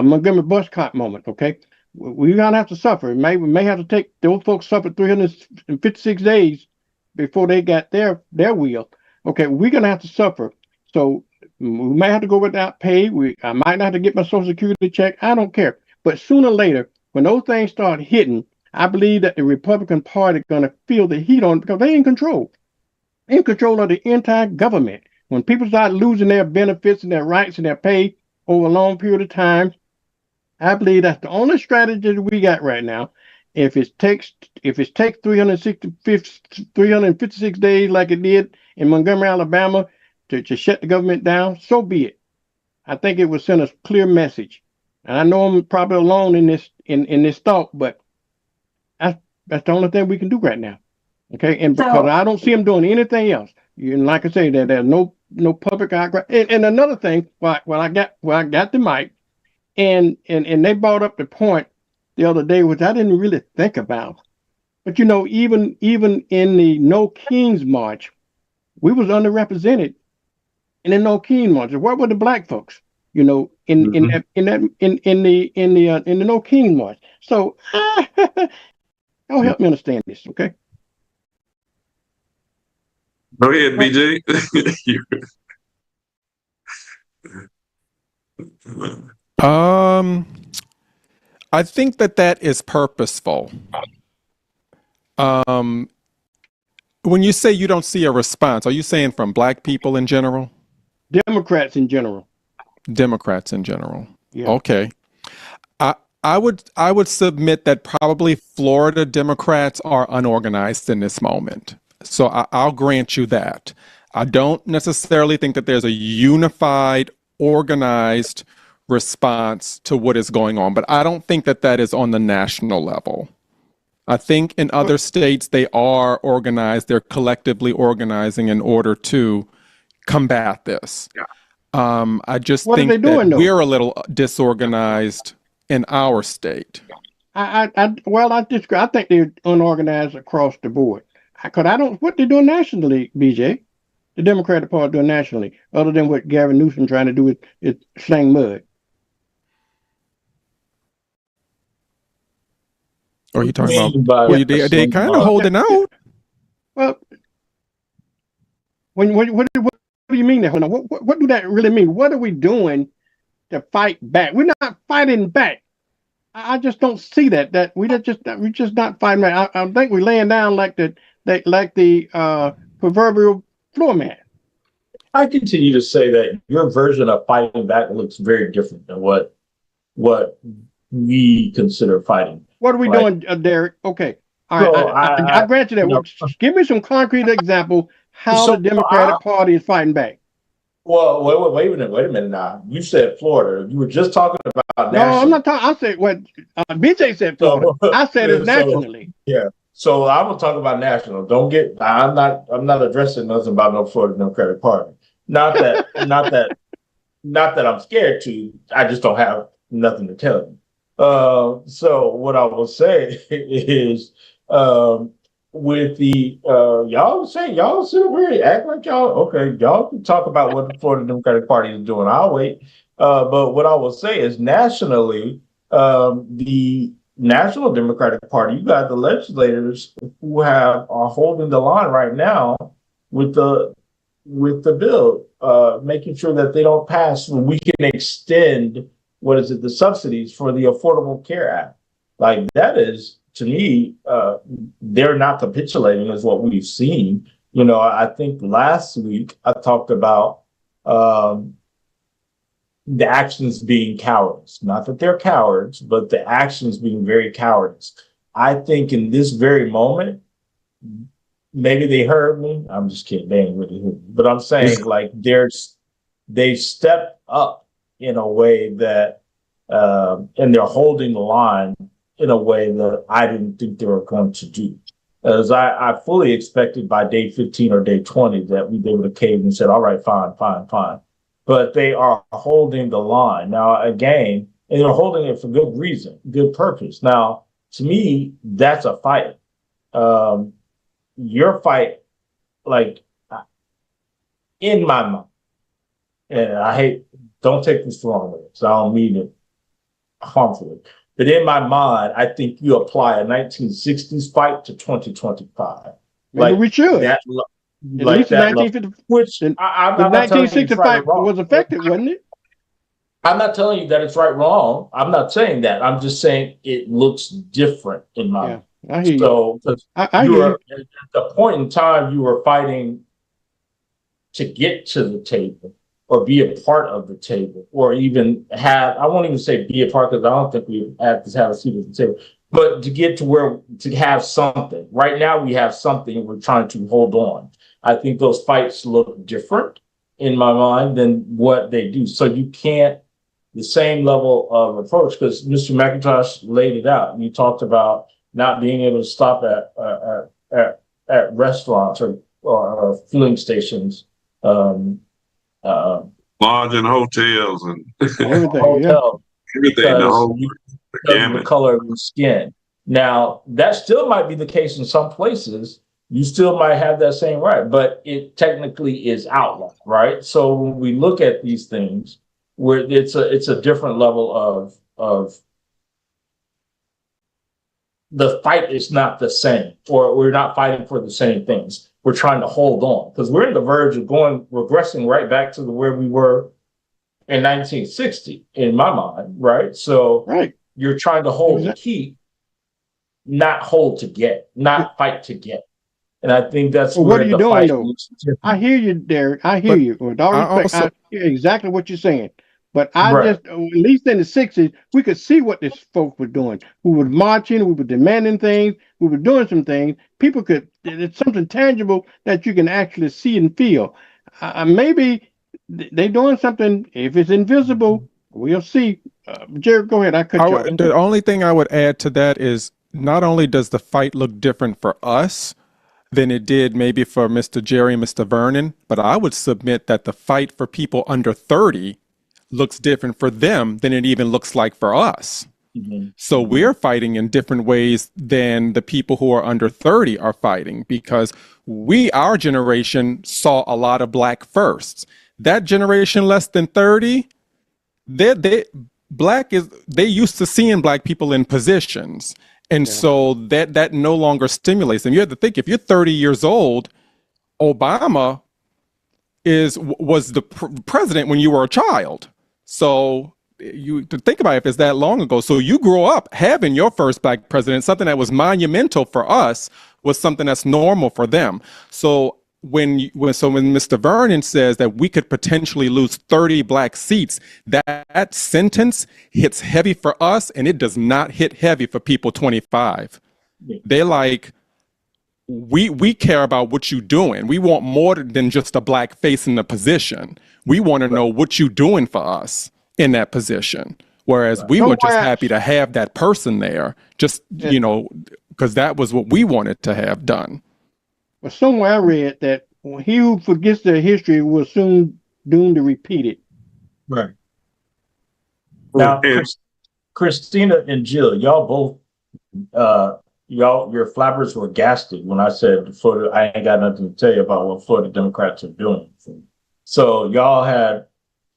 Montgomery bus cop moment. Okay, we're gonna have to suffer. We may have to take those folks suffered 356 days before they got their wheel. Okay, we're gonna have to suffer. So we may have to go without pay. I might not have to get my Social Security check. I don't care. But sooner or later, when those things start hitting, I believe that the Republican Party is gonna feel the heat on it because they're in control. In control of the entire government. When people start losing their benefits and their rights and their pay over a long period of time, I believe that's the only strategy that we got right now If it takes 356 days like it did in Montgomery, Alabama, to shut the government down, so be it. I think it would send a clear message. And I know I'm probably alone in this thought, but that's the only thing we can do right now. Okay, and because So, I don't see them doing anything else. And like I say, there's no public outcry. And another thing, I got the mic, and they brought up the point the other day, which I didn't really think about. But even in the No Kings March, we was underrepresented in the No King March. Where were the black folks? Mhm. In the No King March. So y'all help me understand this, okay? Go ahead, BJ. Um, I think that is purposeful. Um, when you say you don't see a response, are you saying from black people in general? Democrats in general. Democrats in general. Yeah. Okay. I I would submit that probably Florida Democrats are unorganized in this moment. So I'll grant you that. I don't necessarily think that there's a unified, organized response to what is going on, but I don't think that is on the national level. I think in other states they are organized, they're collectively organizing in order to combat this. I just What are they think that doing though? we're a little disorganized in our state. I think they're unorganized across the board. Cause I don't what they're doing nationally, BJ. The Democratic Party doing nationally, other than what Gavin Newsom trying to do is sling mud. Are you What do talking you about? mean by Well, a they sling kind of mud? holding out. Well, what do you mean that? Hold on. What do that really mean? What are we doing to fight back? We're not fighting back. I just don't see that. That we're just not fighting back. I think we're laying down like the proverbial floor mat. I continue to say that your version of fighting back looks very different than what we consider fighting. What are we Like, doing, Derek? Okay, all right. so I grant you that. you know, Give me some concrete example how the so Democratic Party is fighting back. well, wait a minute now. You said Florida. You were just talking about No, I'm national. not talking. I said what BJ said. Florida. So, I said it's so nationally. yeah. So I'm gonna talk about national. Don't get. I'm not addressing nothing about no Florida Democratic Party. Not that. Not that I'm scared to. I just don't have nothing to tell you. So what I will say is, um, with the y'all sit over here act like y'all okay. Y'all can talk about what the Florida Democratic Party is doing. I'll wait. But what I will say is nationally, the National Democratic Party, you got the legislators who are holding the line right now with the bill, making sure that they don't pass. We can extend the subsidies for the Affordable Care Act. Like that is to me, they're not capitulating is what we've seen. I think last week I talked about um, the actions being cowardice. Not that they're cowards, but the actions being very cowardice. I think in this very moment, maybe they heard me. I'm just kidding. They ain't really heard me. But I'm saying like they stepped up in a way that and they're holding the line in a way that I didn't think they were going to do. As I fully expected by day 15 or day 20 that they would have caved and said, all right, fine, fine, fine. But they are holding the line. Now, again, and they're holding it for good reason, good purpose. Now, to me, that's a fight. Um, your fight, like in my mind, and don't take this the wrong way, because I don't mean it harmfully, but in my mind, I think you apply a 1960s fight to 2025. Maybe Like we should. that, At like least the that, 1950, which the, I'm not telling you it's right or 1965 wrong. was effective, wasn't it? I'm not telling you that it's right or wrong. I'm not saying that. I'm just saying it looks different in my Yeah, mind. I hear you. So I hear you. at the point in time you were fighting to get to the table or be a part of the table or even I won't even say be a part because I don't think we have to have a seat at the table, but to get to where to have something. Right now, we have something. We're trying to hold on. I think those fights look different in my mind than what they do. So you can't the same level of approach because Mr. McIntosh laid it out. And he talked about not being able to stop at restaurants or filling stations, um, uh, Lodging hotels and Everything, yeah. hotels everything, the because whole the because of the gamut. color of your skin. Now, that still might be the case in some places. You still might have that same right, but it technically is outlawed, right? So when we look at these things, where it's a different level of the fight is not the same, or we're not fighting for the same things. We're trying to hold on because we're in the verge of regressing right back to where we were in 1960, in my mind, right? So Right. you're trying to hold to Exactly. keep, not hold to get, not fight to get. And I think that's Well, what where are you the doing fight though? looks different. I hear you, Derek. I hear But you. With all I respect, also I hear exactly what you're saying. But I Right. just, at least in the 60s, we could see what these folks were doing. We were marching, we were demanding things, we were doing some things. People could, it's something tangible that you can actually see and feel. Maybe they doing something. If it's invisible, we'll see. Jared, go ahead. I cut you off. the only thing I would add to that is not only does the fight look different for us than it did maybe for Mr. Jerry and Mr. Vernon, but I would submit that the fight for people under 30 looks different for them than it even looks like for us. Mhm. So we're fighting in different ways than the people who are under 30 are fighting because our generation saw a lot of black firsts. That generation less than 30, they used to seeing black people in positions. And Yeah. so that no longer stimulates them. You have to think if you're 30 years old, Obama was the president when you were a child. So you to think about it, if it's that long ago. So you grew up having your first black president, something that was monumental for us was something that's normal for them. So when Mr. Vernon says that we could potentially lose 30 black seats, that sentence hits heavy for us, and it does not hit heavy for people 25. They're like, we care about what you're doing. We want more than just a black face in the position. We want to know what you're doing for us in that position. Whereas we were just Somewhere, happy to have that person there, just, yeah, because that was what we wanted to have done. but somewhere I read that he who forgets their history will soon doomed to repeat it. Right. Now, And Christina and Jill, y'all both your flappers were gasted when I said Florida. I ain't got nothing to tell you about what Florida Democrats are doing. So y'all had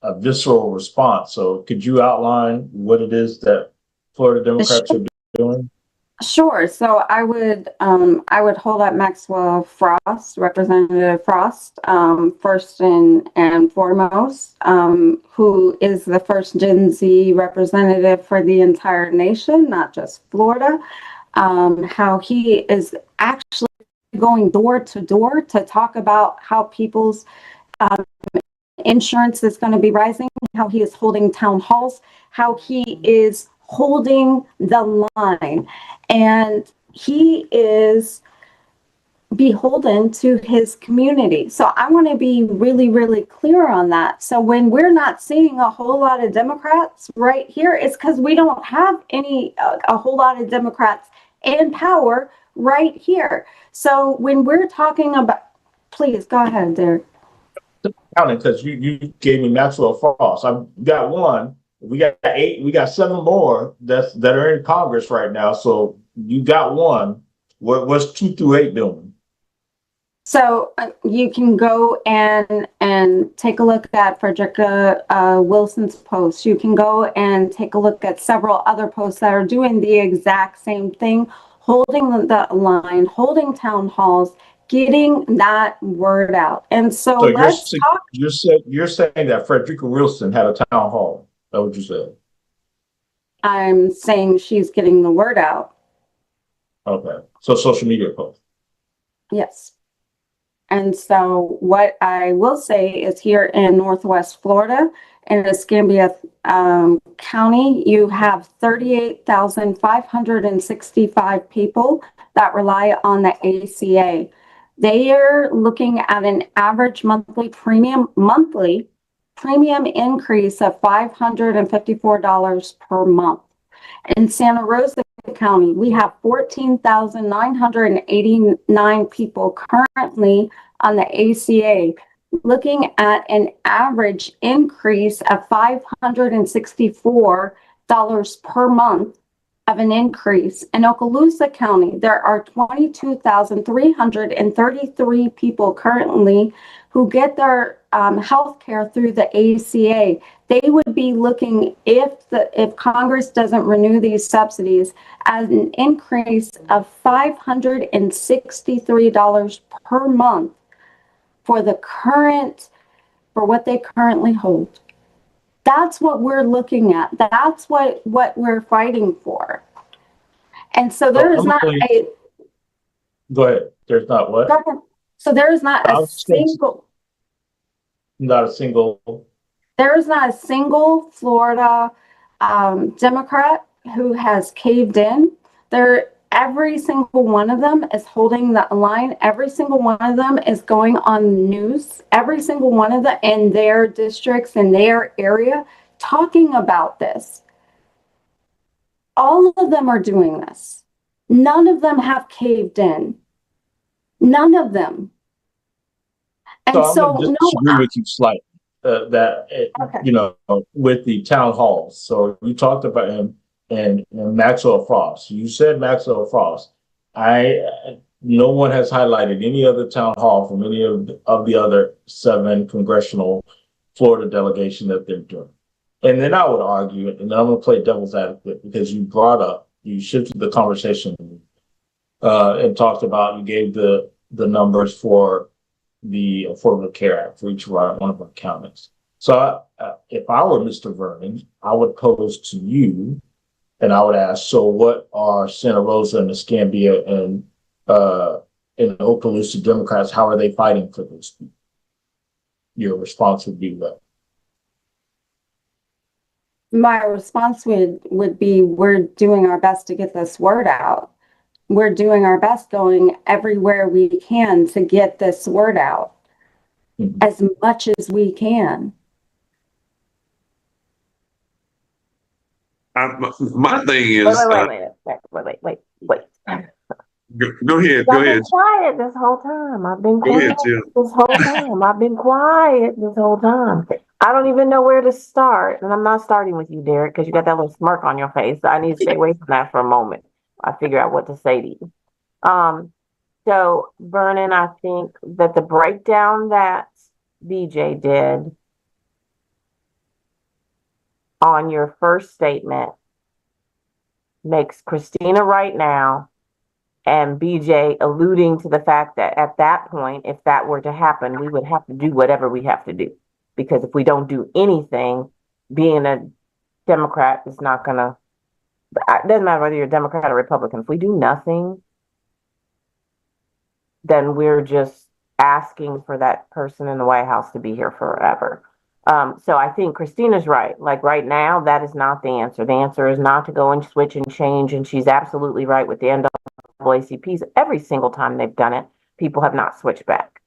a visceral response. So could you outline what it is that Florida Democrats are doing? Sure. So I would hold up Maxwell Frost, Representative Frost, first and foremost, who is the first Gen Z representative for the entire nation, not just Florida. How he is actually going door to door to talk about how people's insurance is going to be rising, how he is holding town halls, how he is holding the line. And he is beholden to his community. So I want to be really, really clear on that. So when we're not seeing a whole lot of Democrats right here, it's because we don't have a whole lot of Democrats in power right here. So when we're talking about, please go ahead, Derek. Counting because you gave me Maxwell Frost. I've got one. We got 8. We got 7 more that are in Congress right now. So you got one. What's 2 through 8 doing? So you can go and take a look at Frederica Wilson's post. You can go and take a look at several other posts that are doing the exact same thing, holding the line, holding town halls, getting that word out. And so let's talk. You're saying that Frederica Wilson had a town hall. That's what you said. I'm saying she's getting the word out. Okay. So social media post. Yes. And so what I will say is here in Northwest Florida, in Escambia County, you have 38,565 people that rely on the ACA. They are looking at an average monthly premium increase of $554 per month. In Santa Rosa County, we have 14,989 people currently on the ACA, looking at an average increase of $564 per month of an increase. In Okaloosa County, there are 22,333 people currently who get their health care through the ACA. They would be looking, if Congress doesn't renew these subsidies, at an increase of $563 per month for what they currently hold. That's what we're looking at. That's what we're fighting for. And so there is not a. Go ahead. There's not what? Go ahead. So there is not a single. Not a single. There is not a single Florida Democrat who has caved in. Every single one of them is holding the line. Every single one of them is going on the news. Every single one of them in their districts, in their area, talking about this. All of them are doing this. None of them have caved in. None of them. And so I'm going to disagree with you slightly. Okay. With the town halls. So you talked about him and Maxwell Frost. You said Maxwell Frost. No one has highlighted any other town hall from any of the other 7 congressional Florida delegation that they're doing. And then I would argue, and I'm going to play devil's advocate, because you shifted the conversation and talked about, you gave the numbers for the Affordable Care Act for each one of our counties. So if I were Mr. Vernon, I would pose to you, and I would ask, so what are Santa Rosa and Escambia and Okaloosa Democrats, how are they fighting for those people? Your response would be what? My response would be, we're doing our best to get this word out. We're doing our best, going everywhere we can to get this word out as much as we can. My thing is. Wait. Go ahead. I've been quiet this whole time. I've been quiet this whole time. I don't even know where to start. And I'm not starting with you, Derek, because you got that little smirk on your face. So I need to stay away from that for a moment. I figure out what to say to you. So Vernon, I think that the breakdown that BJ did on your first statement makes Christina right now and BJ alluding to the fact that at that point, if that were to happen, we would have to do whatever we have to do. Because if we don't do anything, being a Democrat is not going to, it doesn't matter whether you're a Democrat or Republican. If we do nothing, then we're just asking for that person in the White House to be here forever. So I think Christina's right. Like right now, that is not the answer. The answer is not to go and switch and change. And she's absolutely right with the NAACPs. Every single time they've done it, people have not switched back.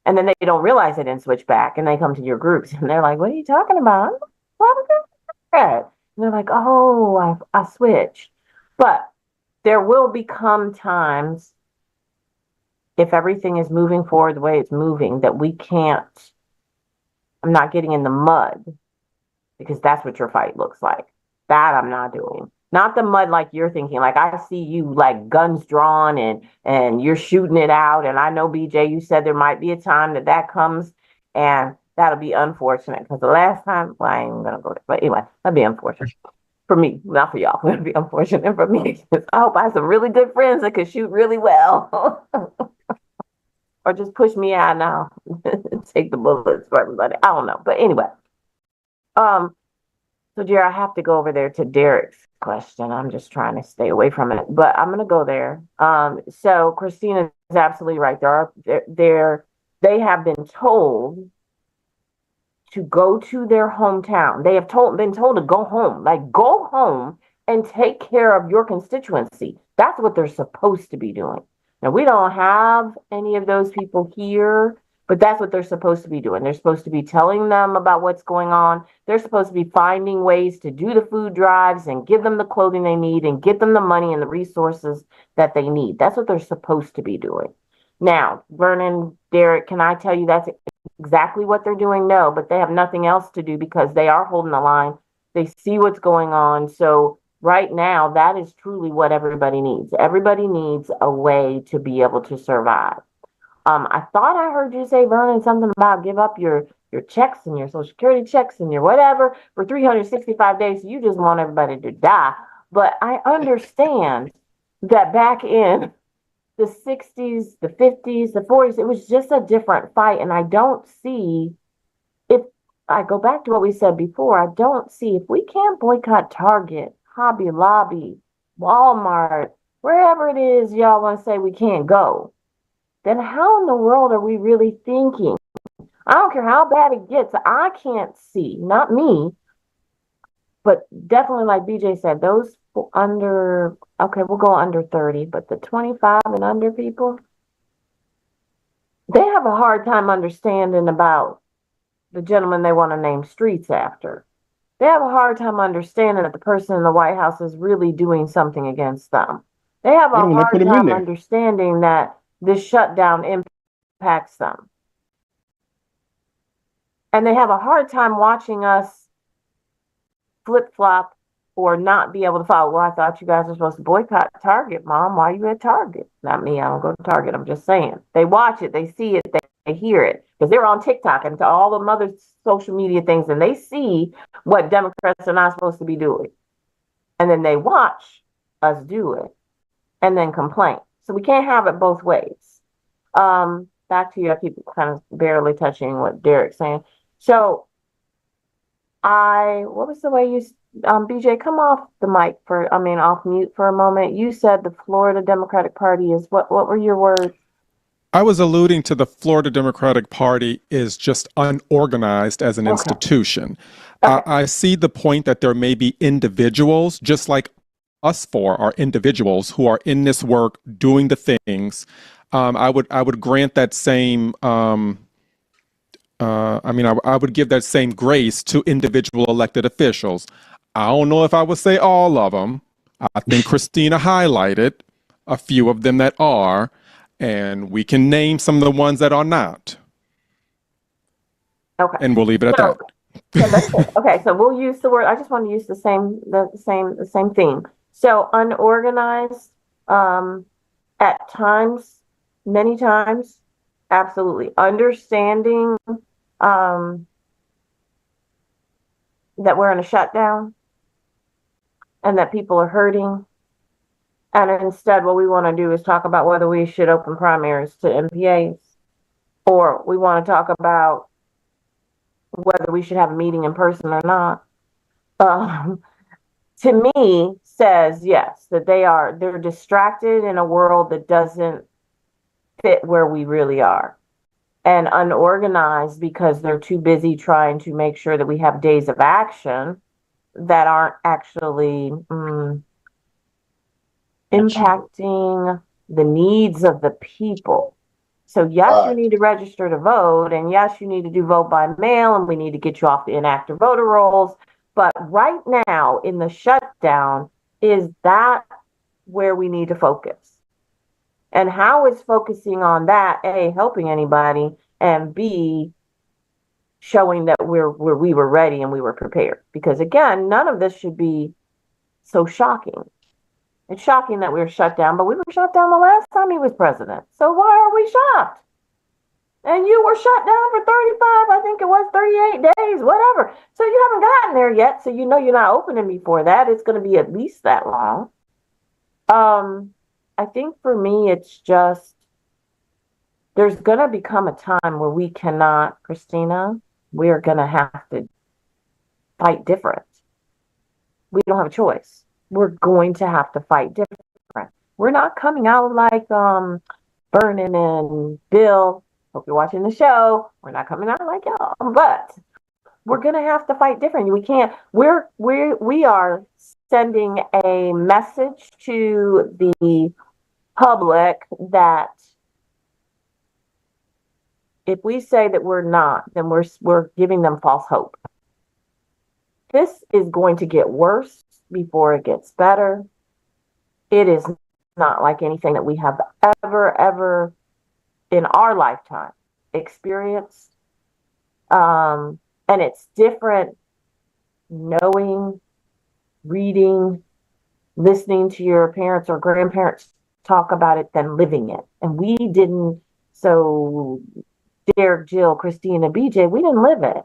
And then they don't realize they didn't switch back. And they come to your groups and they're like, what are you talking about? And they're like, oh, I switched. But there will become times, if everything is moving forward the way it's moving, that we can't, I'm not getting in the mud, because that's what your fight looks like. That I'm not doing. Not the mud like you're thinking. Like I see you like guns drawn and you're shooting it out. And I know, BJ, you said there might be a time that comes, and that'll be unfortunate, because the last time, well, I ain't going to go there. But anyway, that'd be unfortunate. For me, not for y'all. It'd be unfortunate for me. I hope I have some really good friends that can shoot really well. Or just push me out now and take the bullets for everybody. I don't know. But anyway. So Jerry, I have to go over there to Derek's question. I'm just trying to stay away from it. But I'm gonna go there. So Christina is absolutely right. they have been told to go to their hometown. They have been told to go home, like go home and take care of your constituency. That's what they're supposed to be doing. Now, we don't have any of those people here, but that's what they're supposed to be doing. They're supposed to be telling them about what's going on. They're supposed to be finding ways to do the food drives and give them the clothing they need and get them the money and the resources that they need. That's what they're supposed to be doing. Now, Vernon, Derek, can I tell you that's exactly what they're doing? No, but they have nothing else to do because they are holding the line. They see what's going on. So right now, that is truly what everybody needs. Everybody needs a way to be able to survive. I thought I heard you say, Vernon, something about give up your checks and your social security checks and your whatever for 365 days. You just want everybody to die. But I understand that back in the 60s, the 50s, the 40s, it was just a different fight. And I don't see, if I go back to what we said before, I don't see if we can't boycott Target, Hobby Lobby, Walmart, wherever it is y'all want to say we can't go, then how in the world are we really thinking? I don't care how bad it gets. I can't see, not me, but definitely like BJ said, those under, okay, we'll go under 30, but the 25 and under people, they have a hard time understanding about the gentleman they want to name streets after. They have a hard time understanding that the person in the White House is really doing something against them. They have They a don't want to hard put them in time there. understanding that this shutdown impacts them. And they have a hard time watching us flip-flop or not be able to follow. Well, I thought you guys were supposed to boycott Target, Mom. Why are you at Target? Not me. I don't go to Target. I'm just saying. They watch it. They see it. They hear it. Because they're on TikTok and to all the other social media things. And they see what Democrats are not supposed to be doing. And then they watch us do it and then complain. So we can't have it both ways. Back to you. I keep kind of barely touching what Derek's saying. So what was the way you, BJ, come off the mic off mute for a moment. You said the Florida Democratic Party is what were your words? I was alluding to the Florida Democratic Party is just unorganized as an institution. Okay. I see the point that there may be individuals, just like us four are individuals who are in this work doing the things. I would grant that same. I would give that same grace to individual elected officials. I don't know if I would say all of them. I think Christina highlighted a few of them that are, and we can name some of the ones that are not. Okay. And we'll leave it at that. Yeah, that's it. Okay, so we'll use the word. I just want to use the same theme. So unorganized, at times, many times, absolutely. Understanding that we're in a shutdown and that people are hurting. And instead, what we want to do is talk about whether we should open primaries to MPAs, or we want to talk about whether we should have a meeting in person or not. To me, says yes, that they're distracted in a world that doesn't fit where we really are, and unorganized because they're too busy trying to make sure that we have days of action that aren't actually impacting the needs of the people. So yes, you need to register to vote, and yes, you need to do vote by mail, and we need to get you off the inactive voter rolls. But right now in the shutdown, is that where we need to focus? And how is focusing on that, A, helping anybody, and B, showing that we were ready and we were prepared? Because again, none of this should be so shocking. It's shocking that we were shut down, but we were shut down the last time he was president. So why are we shocked? And you were shut down for 35, I think it was 38 days, whatever. So you haven't gotten there yet. So you know you're not opening before that. It's going to be at least that long. I think for me, it's just, there's going to become a time where we cannot, Christina, we're going to have to fight different. We don't have a choice. We're going to have to fight different. We're not coming out like Vernon and Bill Hope you're watching the show. We're not coming out like y'all, but we're gonna have to fight different. We can't. We are sending a message to the public that if we say that we're not, then we're giving them false hope. This is going to get worse before it gets better. It is not like anything that we have ever in our lifetime experienced. And it's different knowing, reading, listening to your parents or grandparents talk about it than living it. And we didn't, so Derek, Jill, Christina, BJ, we didn't live it.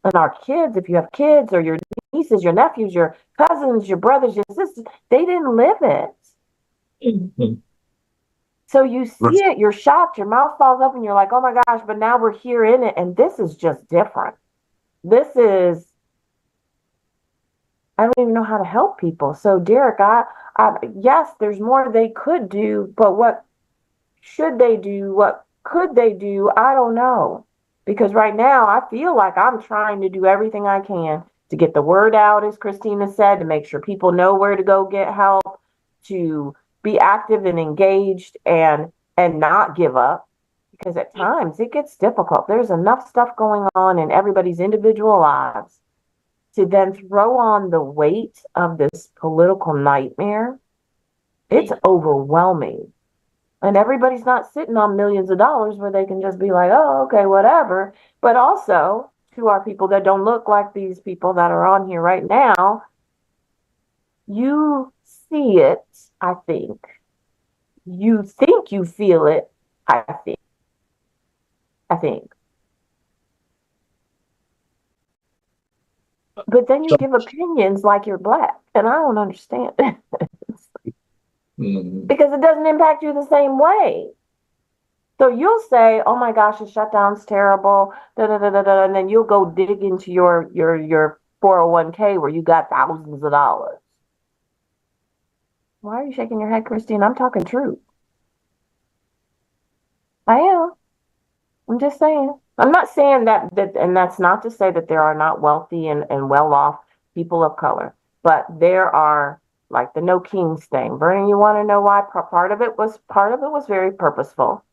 And our kids, if you have kids or your nieces, your nephews, your cousins, your brothers, your sisters, they didn't live it. Mhm. So you see it, you're shocked, your mouth falls up, and you're like, oh my gosh, but now we're here in it, and this is just different. This is, I don't even know how to help people. So Derek, yes, there's more they could do, but what should they do? What could they do? I don't know. Because right now I feel like I'm trying to do everything I can to get the word out, as Christina said, to make sure people know where to go get help, to be active and engaged and not give up. Because at times it gets difficult. There's enough stuff going on in everybody's individual lives to then throw on the weight of this political nightmare. It's overwhelming. And everybody's not sitting on millions of dollars where they can just be like, oh, okay, whatever. But also, to our people that don't look like these people that are on here right now, you see it, I think. You think you feel it, I think. But then you give opinions like you're black, and I don't understand it. Because it doesn't impact you the same way. So you'll say, "Oh my gosh, the shutdown's terrible," da da da da da, and then you'll go dig into your 401k where you got thousands of dollars. Why are you shaking your head, Christine? I'm talking truth. I am. I'm just saying. I'm not saying that, and that's not to say that there are not wealthy and well-off people of color, but there are, like the No Kings thing. Vernon, you want to know why? Part of it was very purposeful.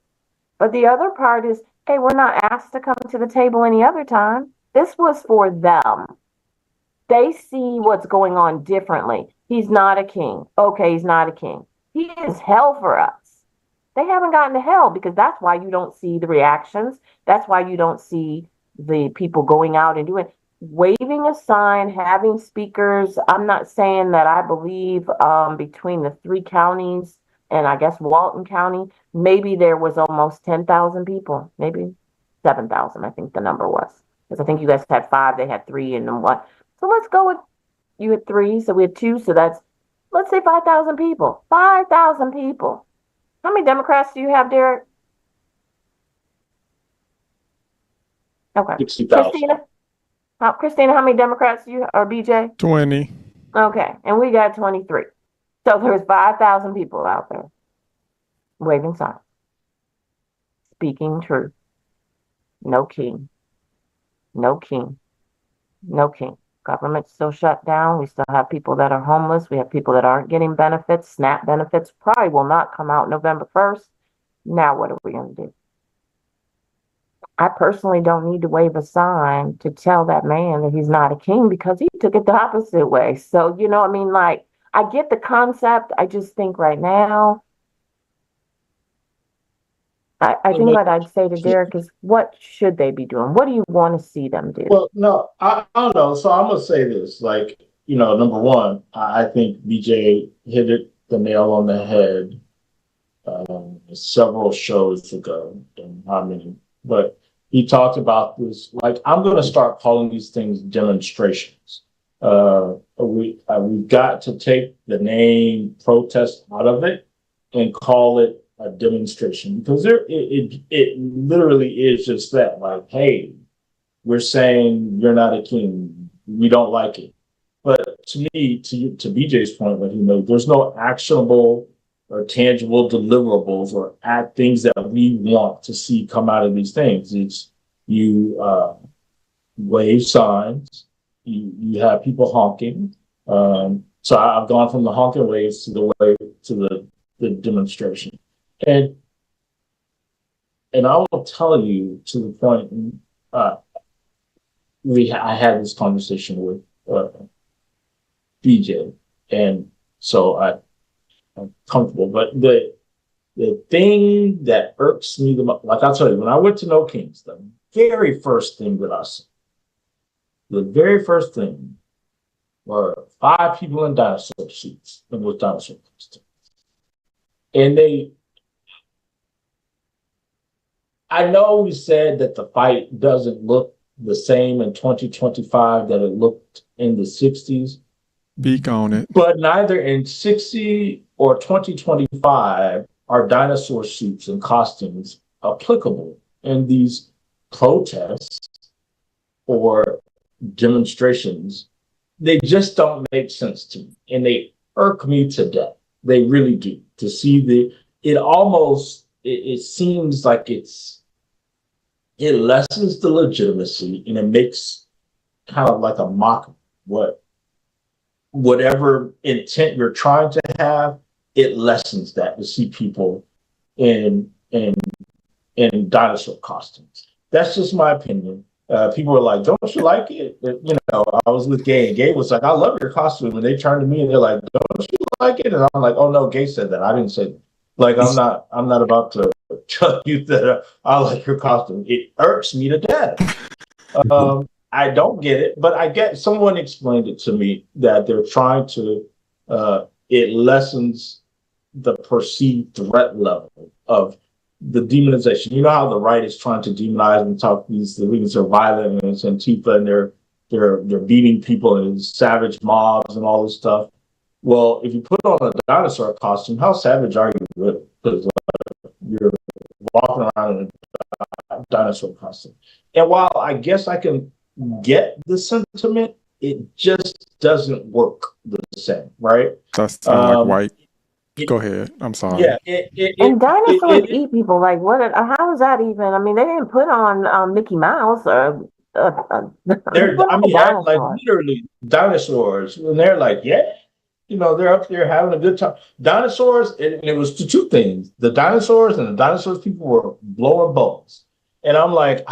But the other part is, hey, we're not asked to come to the table any other time. This was for them. They see what's going on differently. He's not a king. Okay, he's not a king. He is hell for us. They haven't gotten to hell because that's why you don't see the reactions. That's why you don't see the people going out and doing, waving a sign, having speakers. I'm not saying that I believe between the 3 counties and I guess Walton County, maybe there was almost 10,000 people, maybe 7,000, I think the number was. Because I think you guys had 5, they had 3, and then 1. So let's go with, you had 3, so we had 2, so that's, let's say 5,000 people. 5,000 people. How many Democrats do you have, Derek? Okay. 60,000. Christina, how many Democrats do you have, or BJ? 20. Okay, and we got 23. So there's 5,000 people out there waving signs, speaking truth. No king. No king. No king. Government's still shut down. We still have people that are homeless. We have people that aren't getting benefits. SNAP benefits probably will not come out November 1st. Now what are we going to do? I personally don't need to wave a sign to tell that man that he's not a king because he took it the opposite way. So, you know, I mean, like, I get the concept. I just think right now, I think what I'd say to Derek is, what should they be doing? What do you want to see them do? Well, no, I don't know. So I'm gonna say this, like, number one, I think BJ hit the nail on the head several shows ago. Don't know how many, but he talked about this. Like, I'm gonna start calling these things demonstrations. We've got to take the name protest out of it and call it a demonstration because it literally is just that. Like, hey, we're saying you're not a king. We don't like it. But to me, to BJ's point, what he made, there's no actionable tangible deliverables or at things that we want to see come out of these things. It's you wave signs, you have people honking. So I've gone from the honking waves to the wave to the demonstration, and I will tell you to the point. I had this conversation with DJ, and so I'm comfortable. But the thing that irks me the most, like I'll tell you, when I went to No Kings, the very first thing that I saw, the very first thing were 5 people in dinosaur suits and with dinosaur costumes. And I know we said that the fight doesn't look the same in 2025 that it looked in the 60s. Speak on it. But neither in 60 or 2025 are dinosaur suits and costumes applicable in these protests or demonstrations. They just don't make sense to me, and they irk me to death. They really do. To see it seems like it lessens the legitimacy, and it makes kind of like a mock whatever intent you're trying to have. It lessens that to see people in dinosaur costumes. That's just my opinion. People were like, "Don't you like it?" You know, I was with Gay, and Gay was like, "I love your costume," and they turned to me and they're like, "Don't you like it?" And I'm like, "Oh no, Gay said that. I didn't say that." Like, I'm not about to tell you that I like your costume. It irks me to death. I don't get it, but I get someone explained it to me that they're trying to. It lessens the perceived threat level of the demonization. You know how the right is trying to demonize and talk these things are violent and it's Antifa and they're beating people and savage mobs and all this stuff. Well, if you put on a dinosaur costume, how savage are you really? Because you're walking around in a dinosaur costume. And while I guess I can get the sentiment, it just doesn't work the same, right? That sounds like white. Go ahead. I'm sorry. Yeah, and dinosaurs eat people. Like, what? How is that even? I mean, they didn't put on Mickey Mouse or. Like literally dinosaurs, and they're like, yeah, you know, they're up there having a good time. Dinosaurs, and it was two things: the dinosaurs and the dinosaurs people were blowing bubbles, and I'm like,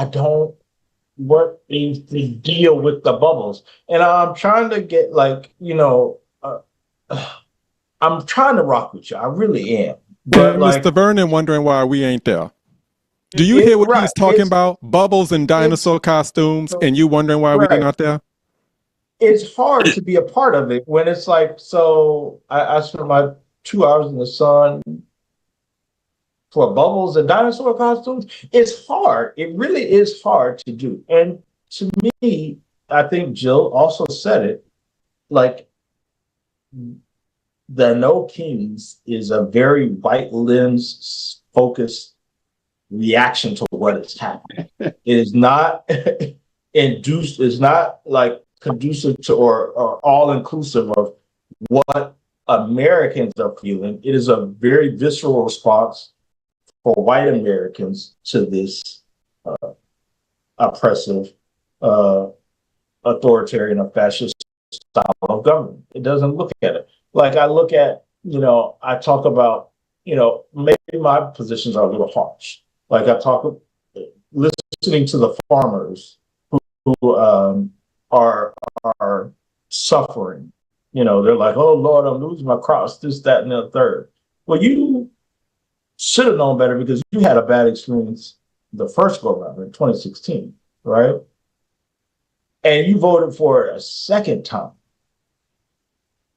what is the deal with the bubbles? And I'm trying to get like, you know. I'm trying to rock with you. I really am. But like, Mr. Vernon wondering why we ain't there. Do you hear what he's talking about? Bubbles and dinosaur costumes, and you wondering why we're not there? It's hard to be a part of it when it's like, so I spent my 2 hours in the sun for bubbles and dinosaur costumes. It's hard. It really is hard to do. And to me, I think Jill also said it, like, the No Kings is a very white lens focused reaction to what is happening. It is not induced, it's not like conducive to or all inclusive of what Americans are feeling. It is a very visceral response for white Americans to this oppressive, authoritarian, or fascist style of government. It doesn't look at it. Like I look at, you know, I talk about, you know, maybe my positions are a little harsh. Like I talk, listening to the farmers who are suffering. You know, they're like, oh Lord, I'm losing my crops, this, that, and the third. Well, you should have known better because you had a bad experience the first go around in 2016, right? And you voted for it a second time.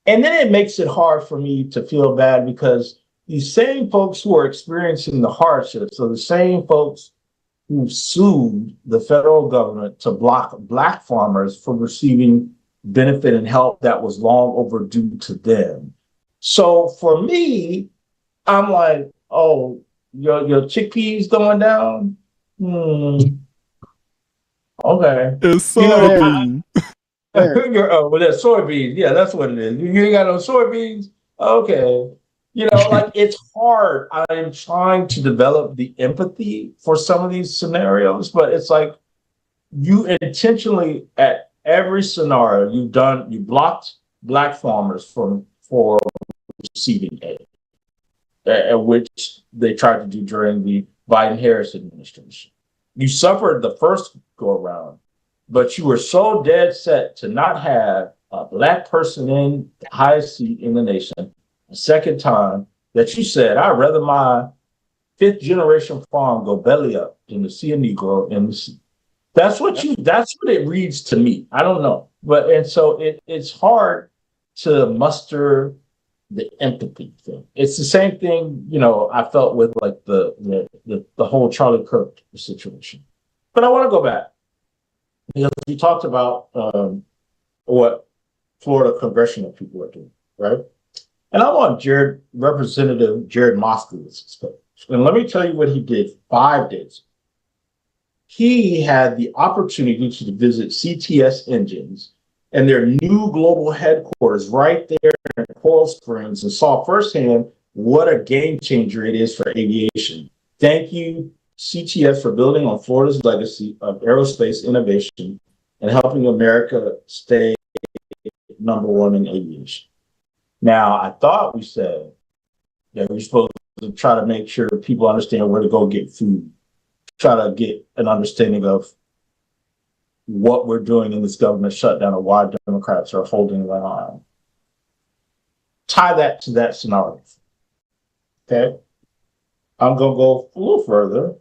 And then it makes it hard for me to feel bad because these same folks who are experiencing the hardships are the same folks who sued the federal government to block Black farmers from receiving benefit and help that was long overdue to them. So for me, I'm like, oh, your chickpeas going down? Okay. It's soybean. Well, that's soybeans. Yeah, that's what it is. You ain't got no soybeans? Okay. Like it's hard. I'm trying to develop the empathy for some of these scenarios, but it's like you intentionally at every scenario you blocked black farmers for receiving aid, which they tried to do during the Biden-Harris administration. You suffered the first go around, but you were so dead set to not have a black person in the highest seat in the nation a second time that you said, I'd rather my fifth generation farm go belly up than to see a Negro in the seat. That's what it reads to me. I don't know. And so it's hard to muster the empathy thing. It's the same thing, I felt with like the whole Charlie Kirk situation. But I want to go back because you talked about what Florida congressional people are doing, right? And I want Representative Jared Moskowitz's speech. And let me tell you what he did 5 days ago. He had the opportunity to visit CTS Engines and their new global headquarters right there in Coral Springs and saw firsthand what a game changer it is for aviation. Thank you, CTS, for building on Florida's legacy of aerospace innovation and helping America stay #1 in aviation. Now, I thought we said that we're supposed to try to make sure people understand where to go get food, try to get an understanding of what we're doing in this government shutdown and why Democrats are holding the line. Tie that to that scenario. Okay. I'm going to go a little further.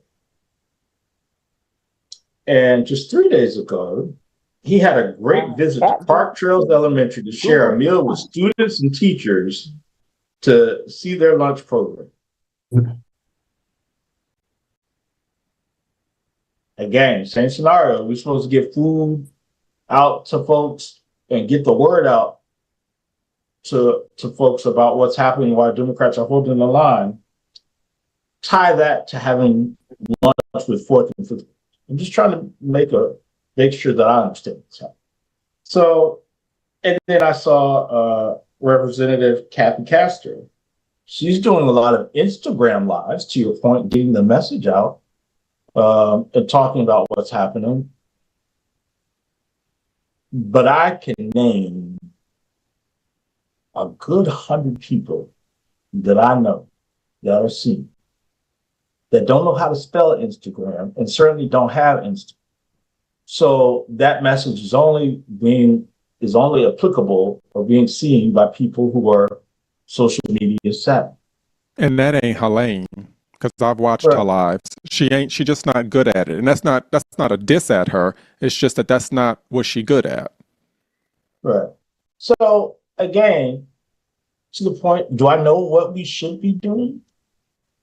And just 3 days ago, he had a great visit to Park Trails Elementary to share a meal with students and teachers to see their lunch program. Again, same scenario. We're supposed to get food out to folks and get the word out to folks about what's happening while Democrats are holding the line. Tie that to having lunch with fourth and fifth. I'm just trying to make sure that I understand what's happening. So, and then I saw Representative Kathy Castor. She's doing a lot of Instagram lives, to your point, getting the message out and talking about what's happening. But I can name a good 100 people that I know that are seen that don't know how to spell Instagram and certainly don't have Instagram. So that message is only applicable or being seen by people who are social media savvy. And that ain't Helene, because I've watched her lives. She just not good at it. And that's not a diss at her. It's just that's not what she good at. Right. So again, to the point, do I know what we should be doing?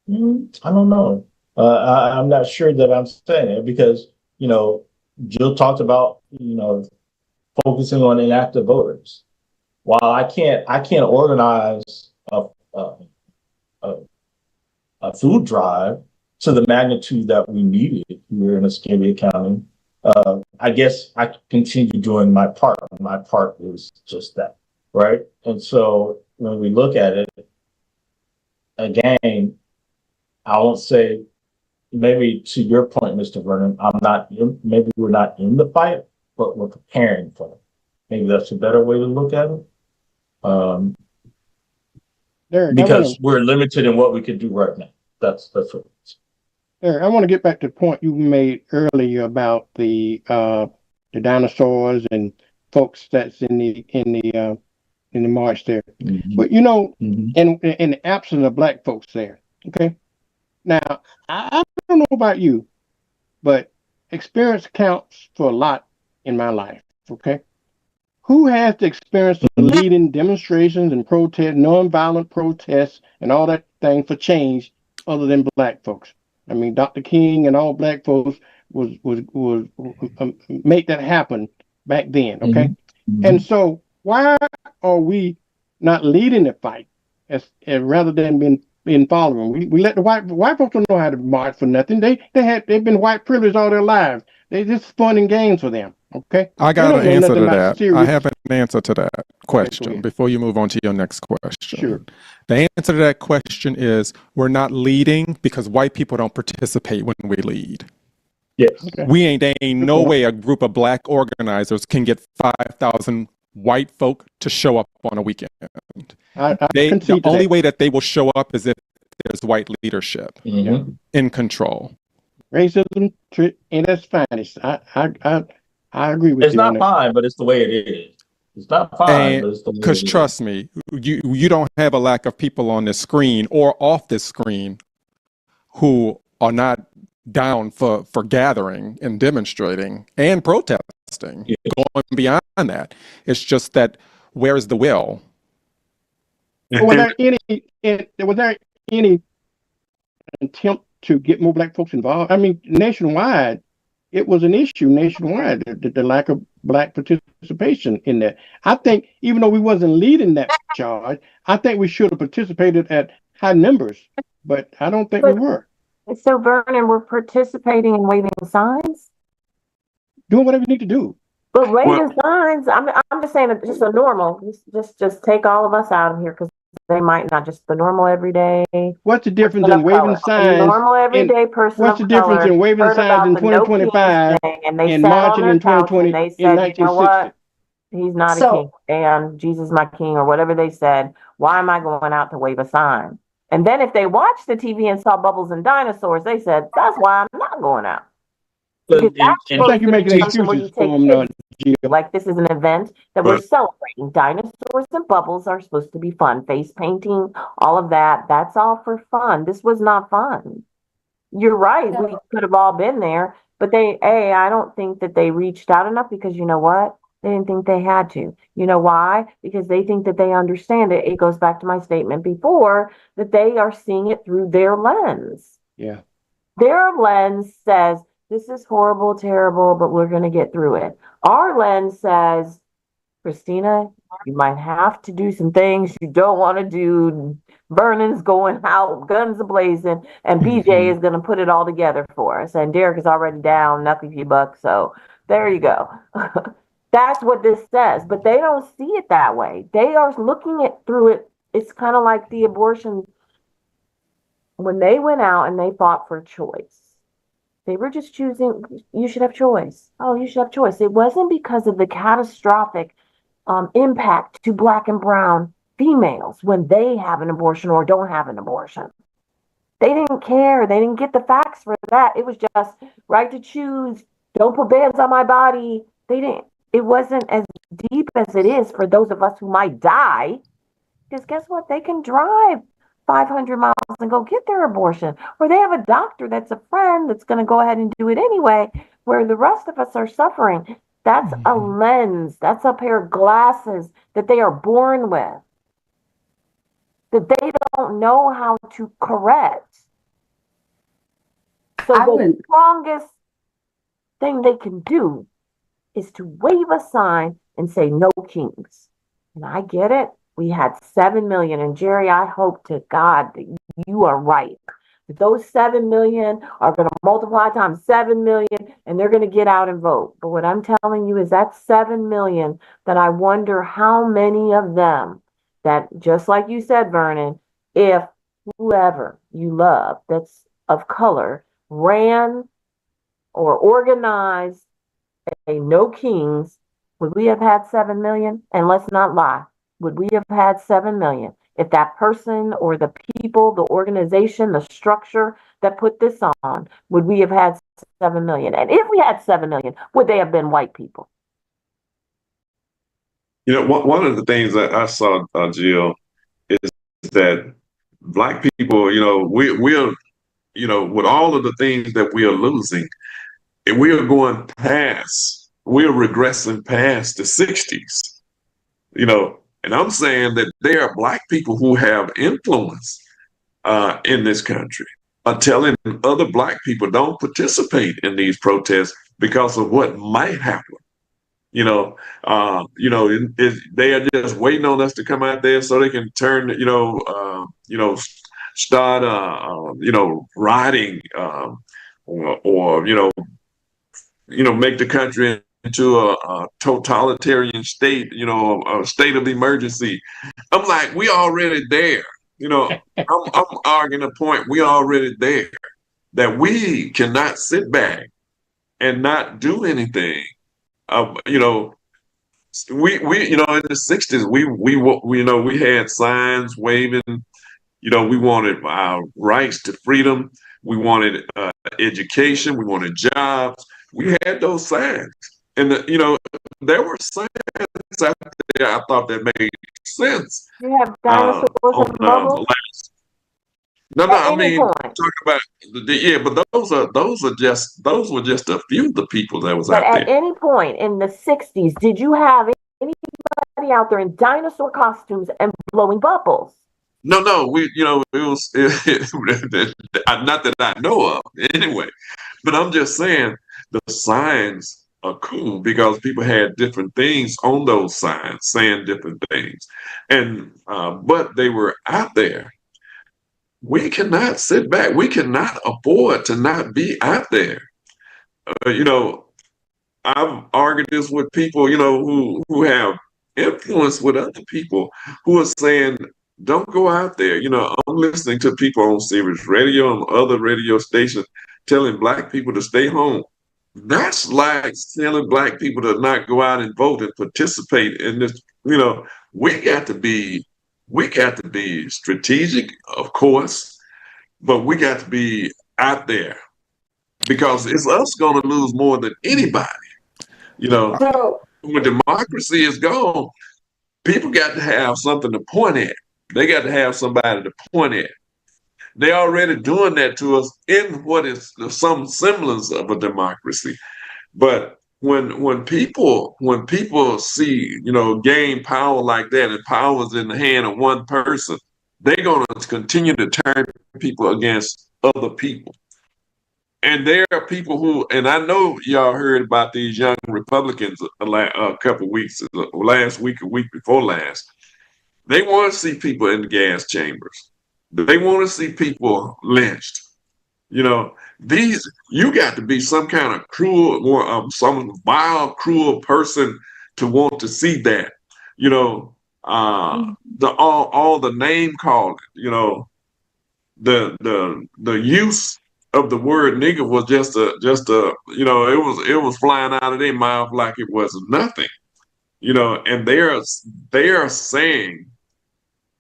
I don't know. I'm not sure that I'm saying it because, Jill talked about, focusing on inactive voters. While I can't organize a food drive to the magnitude that we needed here in Escambia County, I guess I continue doing my part. My part is just that, right? And so when we look at it, again, I won't say, maybe to your point, Mr. Vernon, maybe we're not in the fight, but we're preparing for it. Maybe that's a better way to look at it. Because we're limited in what we can do right now. That's what it is. Eric, I want to get back to the point you made earlier about the dinosaurs and folks that's in the march there. Mm-hmm. But in the absence of black folks there, okay. Now I don't know about you, but experience counts for a lot in my life. Okay, who has the experience of leading demonstrations and protests, nonviolent protests, and all that thing for change, other than black folks? I mean, Dr. King and all black folks was make that happen back then. Okay, and so why are we not leading the fight as rather than being in following. We let the white folks don't know how to march for nothing. They've been white privileged all their lives. They just fun and games for them. Okay, I they got don't an know answer nothing to about that. I serious. have an answer to that Okay, go question ahead. before you move on to your next question. Sure. The answer to that question is we're not leading because white people don't participate when we lead. Yes. Okay. There ain't no way a group of black organizers can get 5,000 white folk to show up on a weekend. I The concede to only that. way that they will show up is if there's white leadership Mm-hmm. in control. Racism in its finest. I agree with It's you on not that. fine, but it's the way it is. It's not fine, And but it's the way because it is. trust me, you don't have a lack of people on this screen or off this screen who are not down for gathering and demonstrating and protesting, Yeah. going beyond that. It's just that where is the will? But was there any attempt to get more black folks involved? I mean, nationwide, it was an issue nationwide, the lack of black participation in that. I think even though we wasn't leading that charge, I think we should have participated at high numbers, but I don't think we But were. so Vernon, we're participating in waving signs. Doing whatever you need to do. But Well, waving signs, I'm just saying that just a normal, just take all of us out of here because they might not just the normal everyday What's the difference person in of waving color. A signs normal in everyday person what's of the difference color in waving heard signs about in the No Kings 2025 thing and they and sat on marching their in couch and 2020 they in said, you know 1960? what? He's not a So king and Jesus my king or whatever they said. Why am I going out to wave a sign? And then if they watched the TV and saw bubbles and dinosaurs, they said, that's why I'm not going out. But Because that's I think supposed you're to be making something where you excuses for take them, kids. Gio. Like this is an event that we're but celebrating. Dinosaurs and bubbles are supposed to be fun. Face painting, all of that. That's all for fun. This was not fun. You're right. We could have all been there, but I don't think that they reached out enough because you know what? They didn't think they had to. You know why? Because they think that they understand it. It goes back to my statement before that they are seeing it through their lens. Yeah. Their lens says, this is horrible, terrible, but we're going to get through it. Our lens says, Christina, you might have to do some things you don't want to do. Vernon's going out, guns ablazing, and BJ is going to put it all together for us. And Derek is already down, nothing few bucks. So there you go. That's what this says, but they don't see it that way. They are looking at through it. It's kind of like the abortion when they went out and they fought for choice. They were just choosing, you should have choice. Oh, you should have choice. It wasn't because of the catastrophic impact to black and brown females when they have an abortion or don't have an abortion. They didn't care. They didn't get the facts for that. It was just right to choose. Don't put bands on my body. They didn't. It wasn't as deep as it is for those of us who might die. Because guess what? They can drive 500 miles and go get their abortion. Or they have a doctor that's a friend that's going to go ahead and do it anyway, where the rest of us are suffering. That's a lens. That's a pair of glasses that they are born with, that they don't know how to correct. So the strongest thing they can do is to wave a sign and say no kings. And I get it. We had 7 million. And Jerry, I hope to God that you are right. That those 7 million are going to multiply times 7 million and they're going to get out and vote. But what I'm telling you is that 7 million that I wonder how many of them that, just like you said, Vernon, if whoever you love that's of color ran or organized a no kings, would we have had 7 million? And let's not lie. Would we have had 7 million if that person or the people, the organization, the structure that put this on, would we have had 7 million? And if we had 7 million, would they have been white people? one of the things that I saw, Jill, is that black people, we're, with all of the things that we are losing, and we are going past, we are regressing past the 60s, and I'm saying that there are black people who have influence in this country are telling other black people don't participate in these protests because of what might happen. They are just waiting on us to come out there so they can turn, start, rioting, or make the country into a totalitarian state, a state of emergency. I'm like, we already there. I'm arguing the point. We already there, that we cannot sit back and not do anything. We in the '60s, we had signs waving. We wanted our rights to freedom. We wanted education. We wanted jobs. We had those signs, and there were signs out there. I thought that made sense. You have dinosaurs On and bubbles no, at I any mean, point. talk about yeah, but those were just a few of the people that was But out at there. any point in the 60s, did you have anybody out there in dinosaur costumes and blowing bubbles? No, it was not that I know of anyway. But I'm just saying the signs are cool because people had different things on those signs saying different things, and but they were out there. We cannot sit back. We cannot afford to not be out there. Uh, you know, I've argued this with people, who have influence with other people who are saying, don't go out there. I'm listening to people on Sirius Radio and other radio stations telling Black people to stay home. That's like telling Black people to not go out and vote and participate in this. We got to be, we got to be strategic, of course, but we got to be out there because it's us going to lose more than anybody. So, When democracy is gone, people got to have something to point at. They got to have somebody to point at. They're already doing that to us in what is some semblance of a democracy. But when people see, gain power like that, and power is in the hand of one person, they're gonna continue to turn people against other people. And there are people who, and I know y'all heard about these young Republicans a couple weeks, last week, a week before last. They want to see people in the gas chambers. They want to see people lynched. You got to be some kind of cruel or some vile, cruel person to want to see that. All the name calling. The use of the word nigger was just a it was flying out of their mouth like it was nothing. And they are saying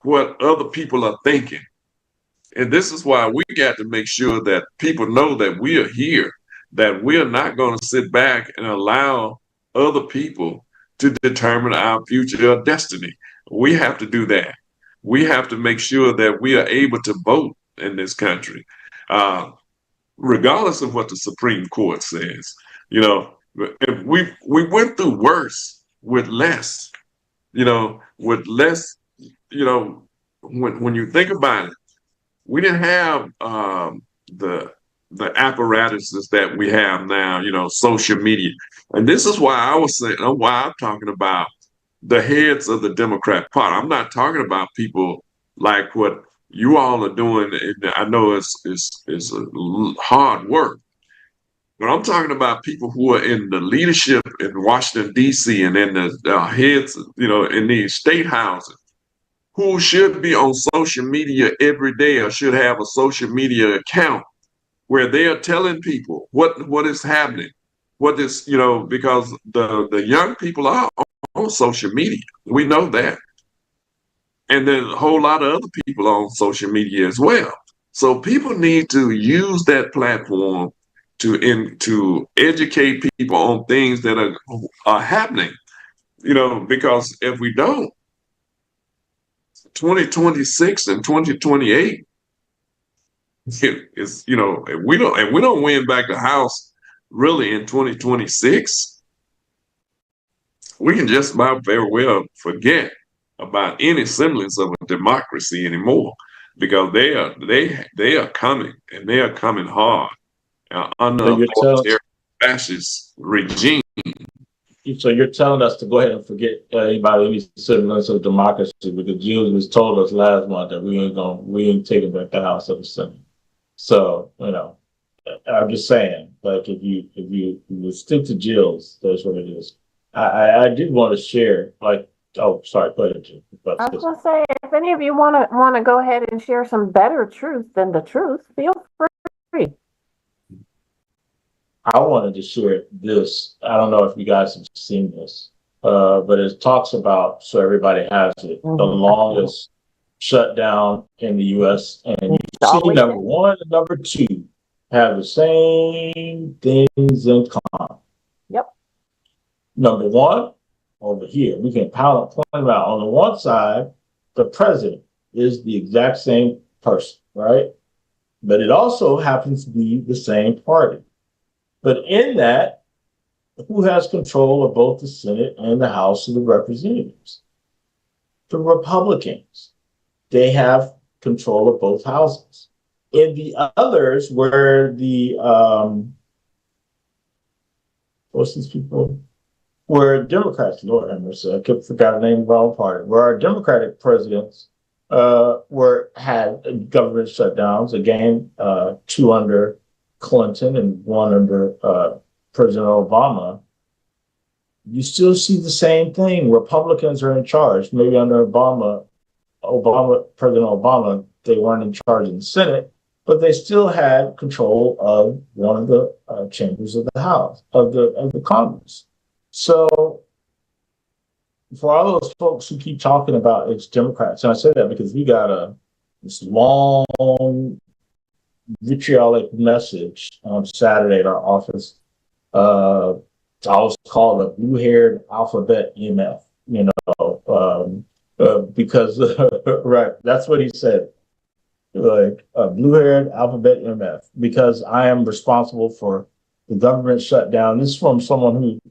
what other people are thinking. And this is why we got to make sure that people know that we are here, that we're not going to sit back and allow other people to determine our future destiny. We have to do that. We have to make sure that we are able to vote in this country, regardless of what the Supreme Court says. If we went through worse with less, with less, when you think about it, we didn't have the apparatuses that we have now, social media. And this is why I was saying, why I'm talking about the heads of the Democrat Party. I'm not talking about people like what you all are doing. I know it's hard work, but I'm talking about people who are in the leadership in Washington, D.C. and in the heads, in these state houses, who should be on social media every day or should have a social media account where they are telling people what is happening, what is, because the young people are on social media. We know that. And then a whole lot of other people on social media as well. So people need to use that platform to educate people on things that are happening, because if we don't, 2026 and 2028 is, if we don't win back the House really in 2026, we can just about very well forget about any semblance of a democracy anymore, because they are coming, and they are coming hard under So a you're telling authoritarian fascist regime. So you're telling us to go ahead and forget anybody, any semblance of democracy, because Jules just told us last month that we ain't taking back the House of the Senate. So, I'm just saying, like, if you stick to Jill's, that's what it is. I did want to share, like, oh, sorry, go ahead, Jill. I was gonna say, if any of you wanna go ahead and share some better truth than the truth, feel free. I wanted to share this. I don't know if you guys have seen this, but it talks about, so everybody has it, the longest shutdown in the U.S. And you see number one and number two have the same things in common. Yep. Number one, over here, we can point out on the one side, the president is the exact same person, right? But it also happens to be the same party. But in that, who has control of both the Senate and the House of the Representatives? The Republicans. They have control of both houses. In the others, where the what's these people? Where Democrats, Lord have mercy, I forgot the name of our party, where our Democratic presidents had government shutdowns, again, two under Clinton and one under President Obama, you still see the same thing. Republicans are in charge. Maybe under President Obama, they weren't in charge in the Senate, but they still had control of one of the chambers of the House, of the Congress. So for all those folks who keep talking about it's Democrats, and I say that because we got this long vitriolic message on Saturday at our office. I was called a blue-haired alphabet EMF, because right, that's what he said, like a blue-haired alphabet EMF, because I am responsible for the government shutdown. This is from someone who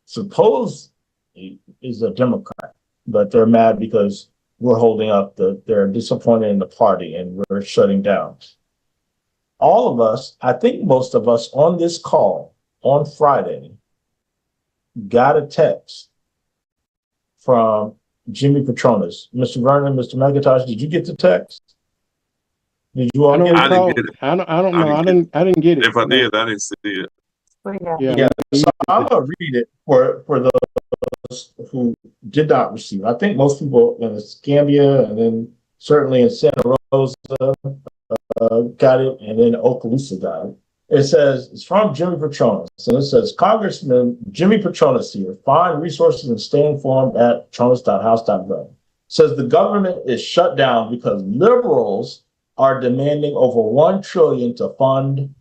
suppose is a Democrat, but they're mad because we're holding up they're disappointed in the party and we're shutting down. All of us, I think most of us on this call on Friday got a text from Jimmy Petronas. Mr. Vernon, Mr. McIntosh, did you get the text? Did you all get it? I didn't get it. I don't know. I didn't get it. If I did, I didn't see it. Yeah. So I'm gonna read it for those who did not receive. I think most people in Escambia and then certainly in Santa Rosa got it, and then Okaloosa got it. It says, it's from Jimmy Petronas, and it says, Congressman Jimmy Petronas here, find resources and stay informed at petronas.house.gov. Says the government is shut down because liberals are demanding over $1 trillion to fund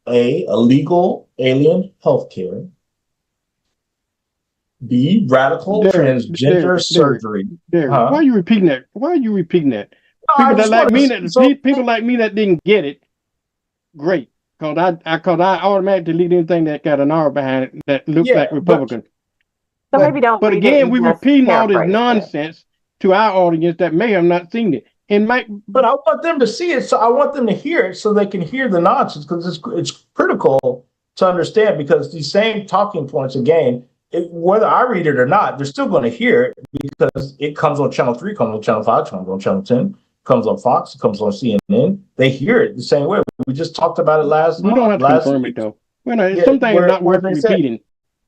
illegal alien health care, B, radical transgender surgery. Derek, why are you repeating that? Why are you repeating that? No, People like me that didn't get it, great. Cause I automatically delete anything that got an R behind it that looks like Republican. So maybe don't. But again, we're repeating all this nonsense to our audience that may have not seen it. But I want them to see it, so I want them to hear it, so they can hear the nonsense, because it's critical to understand. Because these same talking points, again, whether I read it or not, they're still going to hear it because it comes on Channel 3, comes on Channel 5, comes on Channel 10, comes on Fox, it comes on CNN. They hear it the same way. We just talked about it last month. We don't have to confirm it, though. Some things are not worth repeating.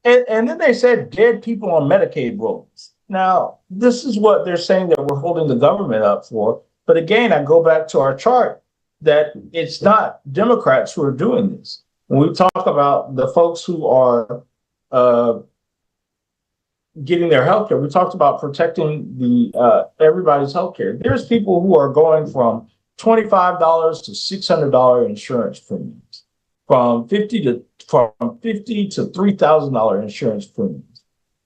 And then they said dead people on Medicaid rolls. Now, this is what they're saying that we're holding the government up for. But again, I go back to our chart that it's not Democrats who are doing this. When we talk about the folks who are getting their health care, we talked about protecting the everybody's health care. There's people who are going from $25 to $600 insurance premiums, from $50 to $3,000 insurance premiums.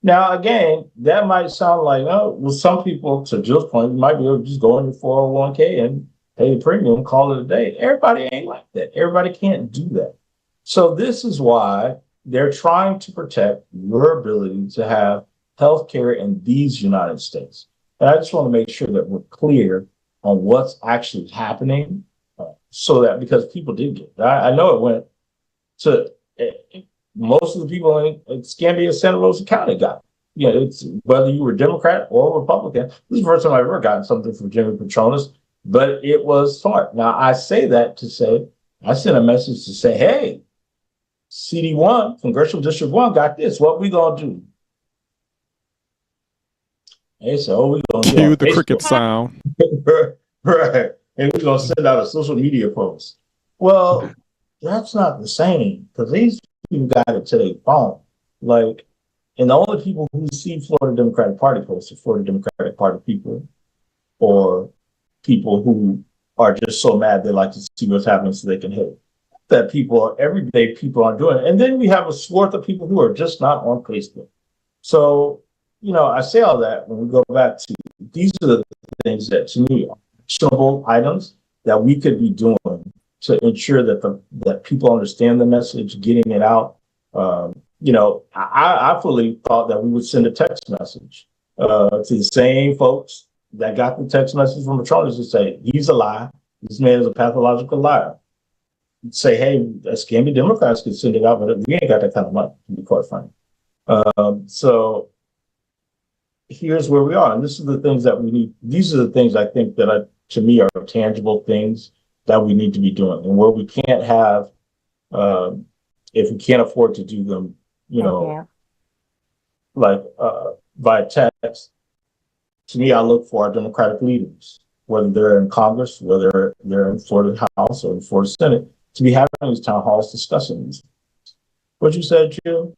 Now, again, that might sound like, oh, well, some people, to Jill's point, might be able to just go in your 401k and pay the premium, call it a day. Everybody ain't like that. Everybody can't do that. So this is why they're trying to protect your ability to have health care in these United States. And I just want to make sure that we're clear on what's actually happening, so that, because people did get it. I know it went to, most of the people in Escambia and Santa Rosa County got it. You know, it's whether you were Democrat or Republican. This is the first time I've ever gotten something from Jimmy Petronas, but it was smart. Now, I say that to say, I sent a message to say, hey, CD1, Congressional District 1 got this. What we gonna do? They said, oh, we gonna get Cue on the cricket Facebook. sound. Right. And we're gonna send out a social media post. Well, that's not the same because these people got it to their phone. Like, and the only people who see Florida Democratic Party posts are Florida Democratic Party people or people who are just so mad they like to see what's happening so they can hate. That people, everyday people are doing it. And then we have a swath of people who are just not on Facebook. So, you know, I say all that when we go back to these are the things that to me are actionable items that we could be doing to ensure that that people understand the message, getting it out. You know, I fully thought that we would send a text message to the same folks that got the text message from Petronas to say, he's a lie. This man is a pathological liar. Say, hey, Escambia Democrats could send it out, but we ain't got that kind of money, to be quite frank. So here's where we are. And this is the things that we need. These are the things I think that to me are tangible things that we need to be doing. And where we can't have, if we can't afford to do them, you know, like by text, to me, I look for our Democratic leaders, whether they're in Congress, whether they're in Florida House or in Florida Senate, to be having these town halls discussing these. What you said, Jill?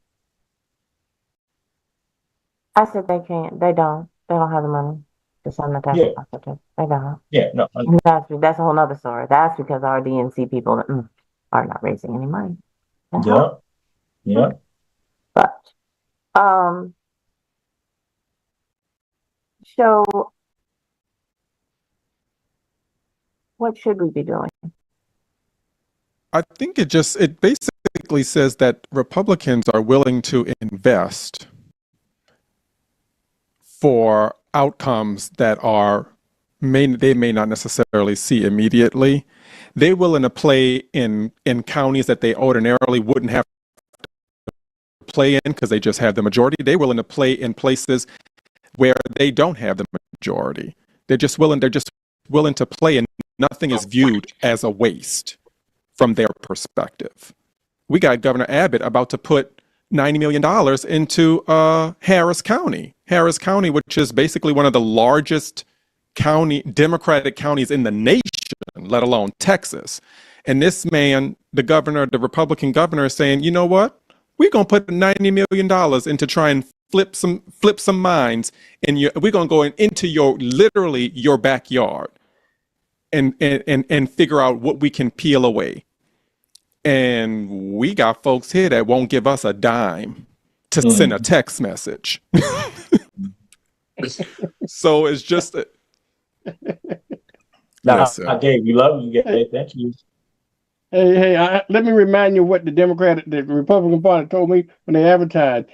I said they can't. They don't. They don't have the money to send the tax positive. They don't. Yeah, no. And that's a whole nother story. That's because our DNC people are not raising any money. Yeah. But so what should we be doing? I think it basically says that Republicans are willing to invest for outcomes that they may not necessarily see immediately. They're willing to play in counties that they ordinarily wouldn't have to play in because they just have the majority. They're willing to play in places where they don't have the majority. They're just willing to play, and nothing is viewed as a waste from their perspective. We got Governor Abbott about to put $90 million into Harris County, which is basically one of the largest Democratic counties in the nation, let alone Texas. And this man, the Republican governor, is saying, you know what? We're going to put $90 million into try and flip some minds, and we're going to go into literally your backyard and figure out what we can peel away. And we got folks here that won't give us a dime to send a text message. So it's just I gave you love you, Gabe. Thank you. Hey, let me remind you what the Republican Party told me when they advertised.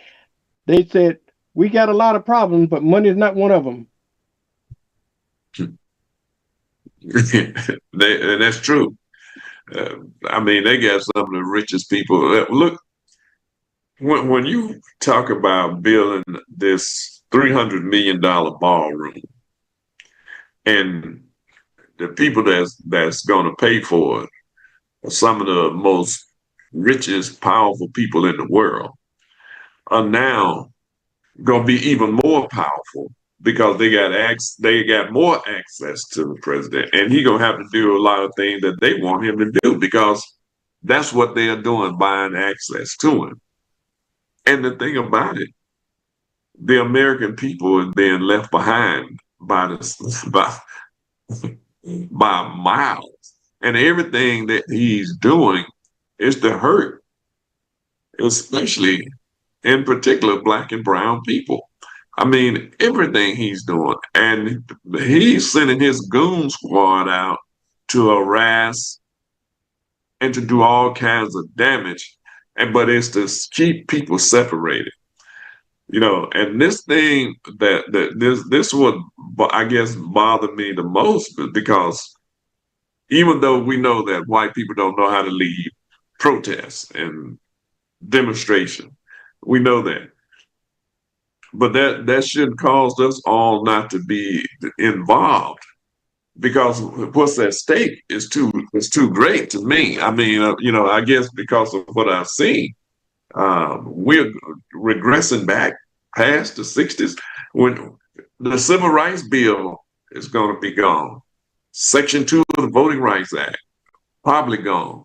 They said, we got a lot of problems, but money is not one of them. That's true. I mean, they got some of the richest people. Look, when you talk about building this $300 million ballroom, and the people that's going to pay for it are some of the most richest, powerful people in the world, are now going to be even more powerful because they got more access to the president, and he's gonna have to do a lot of things that they want him to do because that's what they are doing, buying access to him. And the thing about it, the American people are being left behind by miles, and everything that he's doing is to hurt, especially in particular Black and brown people. I mean, everything he's doing. And he's sending his goon squad out to harass and to do all kinds of damage. But it's to keep people separated. You know, and this thing this would, I guess, bother me the most because even though we know that white people don't know how to lead protests and demonstration. We know that. But that shouldn't cause us all not to be involved, because what's at stake is too great to me. I mean, I guess because of what I've seen, we're regressing back past the '60s when the Civil Rights Bill is going to be gone. Section 2 of the Voting Rights Act probably gone.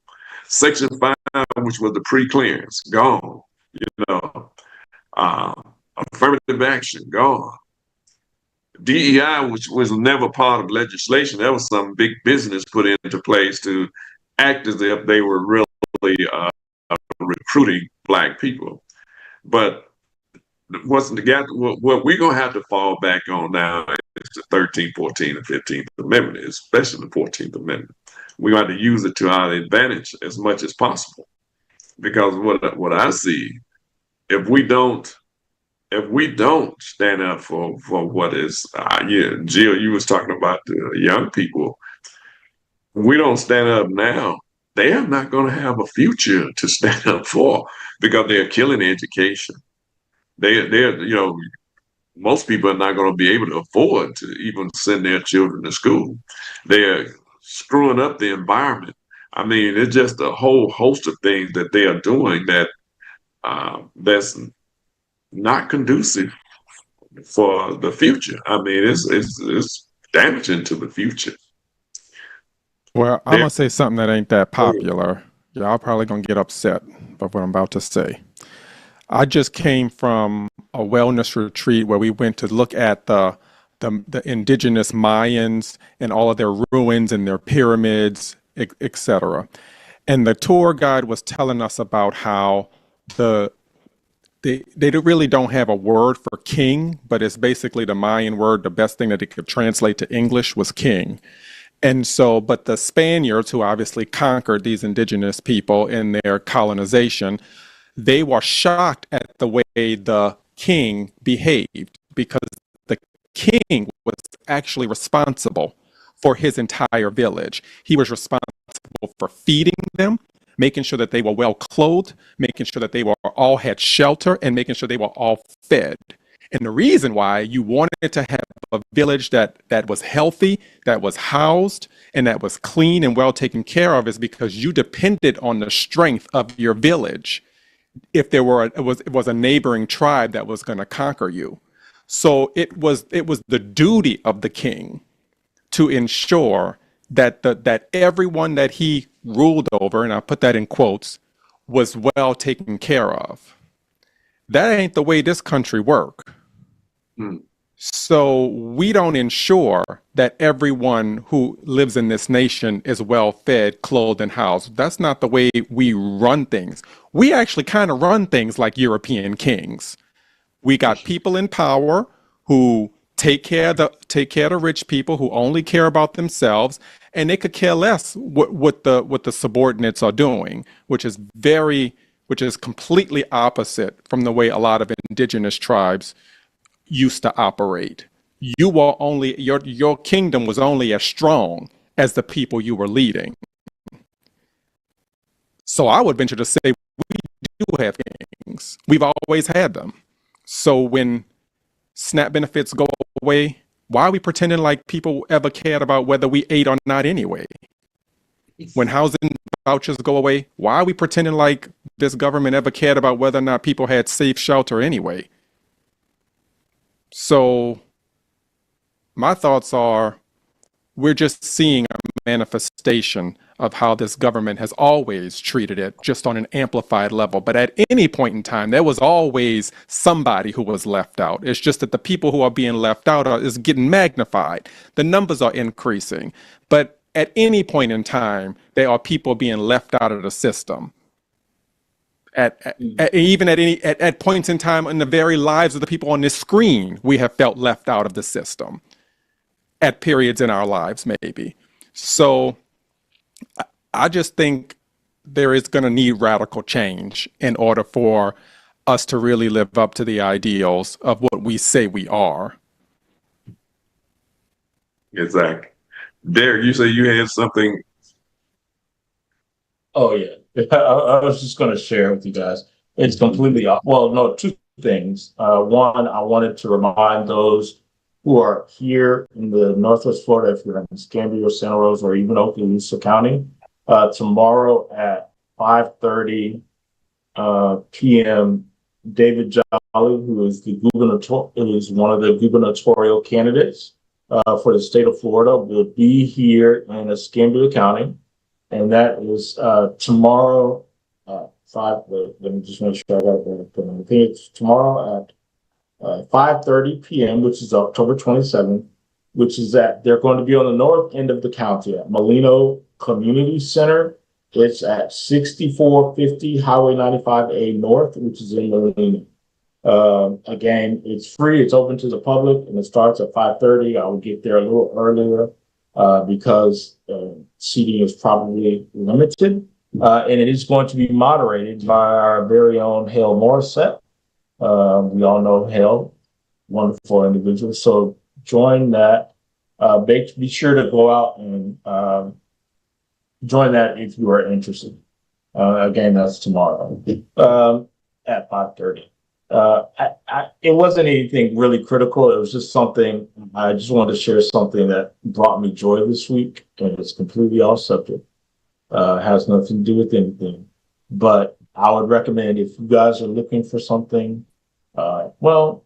Section 5, which was the pre-clearance, gone. You know, uh, affirmative action gone. DEI, which was never part of legislation, that was some big business put into place to act as if they were really recruiting Black people. But what we're going to have to fall back on now is the 13th, 14th, and 15th Amendment, especially the 14th Amendment. We got to use it to our advantage as much as possible. Because what I see, if we don't stand up for what is, Jill, you was talking about the young people. If we don't stand up now, they are not going to have a future to stand up for, because they're killing education. They're most people are not going to be able to afford to even send their children to school. They're screwing up the environment. I mean, it's just a whole host of things that they are doing that's not conducive for the future. I mean, it's damaging to the future. Well, I'm going to say something that ain't that popular. Y'all probably going to get upset by what I'm about to say. I just came from a wellness retreat where we went to look at the indigenous Mayans and all of their ruins and their pyramids, etc. And the tour guide was telling us about how they really don't have a word for king, but it's basically the Mayan word. The best thing that it could translate to English was king. And so, but the Spaniards, who obviously conquered these indigenous people in their colonization, they were shocked at the way the king behaved, because the king was actually responsible for his entire village. He was responsible for feeding them, making sure that they were well clothed, making sure that they all had shelter, and making sure they were all fed. And the reason why you wanted to have a village that was healthy, that was housed, and that was clean and well taken care of is because you depended on the strength of your village if it was a neighboring tribe that was going to conquer you. So it was the duty of the king to ensure that that everyone that he ruled over, and I put that in quotes, was well taken care of. That ain't the way this country work. So we don't ensure that everyone who lives in this nation is well fed, clothed, and housed. That's not the way we run things. We actually kind of run things like European kings. We got people in power who take care of the rich people, who only care about themselves, and they could care less what the subordinates are doing, which is completely opposite from the way a lot of indigenous tribes used to operate. Your kingdom was only as strong as the people you were leading. So I would venture to say we do have kings. We've always had them. So when SNAP benefits go away, why are we pretending like people ever cared about whether we ate or not anyway? When housing vouchers go away, why are we pretending like this government ever cared about whether or not people had safe shelter anyway? So my thoughts are, we're just seeing a manifestation of how this government has always treated it, just on an amplified level. But at any point in time, there was always somebody who was left out. It's just that the people who are being left out is getting magnified. The numbers are increasing. But at any point in time, there are people being left out of the system. Even at points in time in the very lives of the people on this screen, we have felt left out of the system at periods in our lives, maybe. So I just think there is going to need radical change in order for us to really live up to the ideals of what we say we are. Exactly. Derek, you say you had something. Oh, yeah. I was just going to share with you guys. It's completely off. Well, no, two things. One, I wanted to remind those who are here in the Northwest Florida, if you're in Escambia, Santa Rosa, or even Okaloosa County, tomorrow at 5:30 p.m., David Jolly, who is one of the gubernatorial candidates for the state of Florida, will be here in Escambia County, and that is tomorrow. Let me just make sure I got that. I think it's tomorrow at 5:30 p.m., which is October 27th, which is they're going to be on the north end of the county at Molino Community Center. It's at 6450 Highway 95A North, which is in Molino. Again, it's free. It's open to the public, and it starts at 5:30. I will get there a little earlier because seating is probably limited. And it is going to be moderated by our very own Hale Morissette. We all know Hale, wonderful individual. So join that. Be sure to go out and join that if you are interested. Again, that's tomorrow at 5:30. It wasn't anything really critical. It was just something, I just wanted to share something that brought me joy this week, and it's completely off subject. Has nothing to do with anything, but I would recommend if you guys are looking for something, well,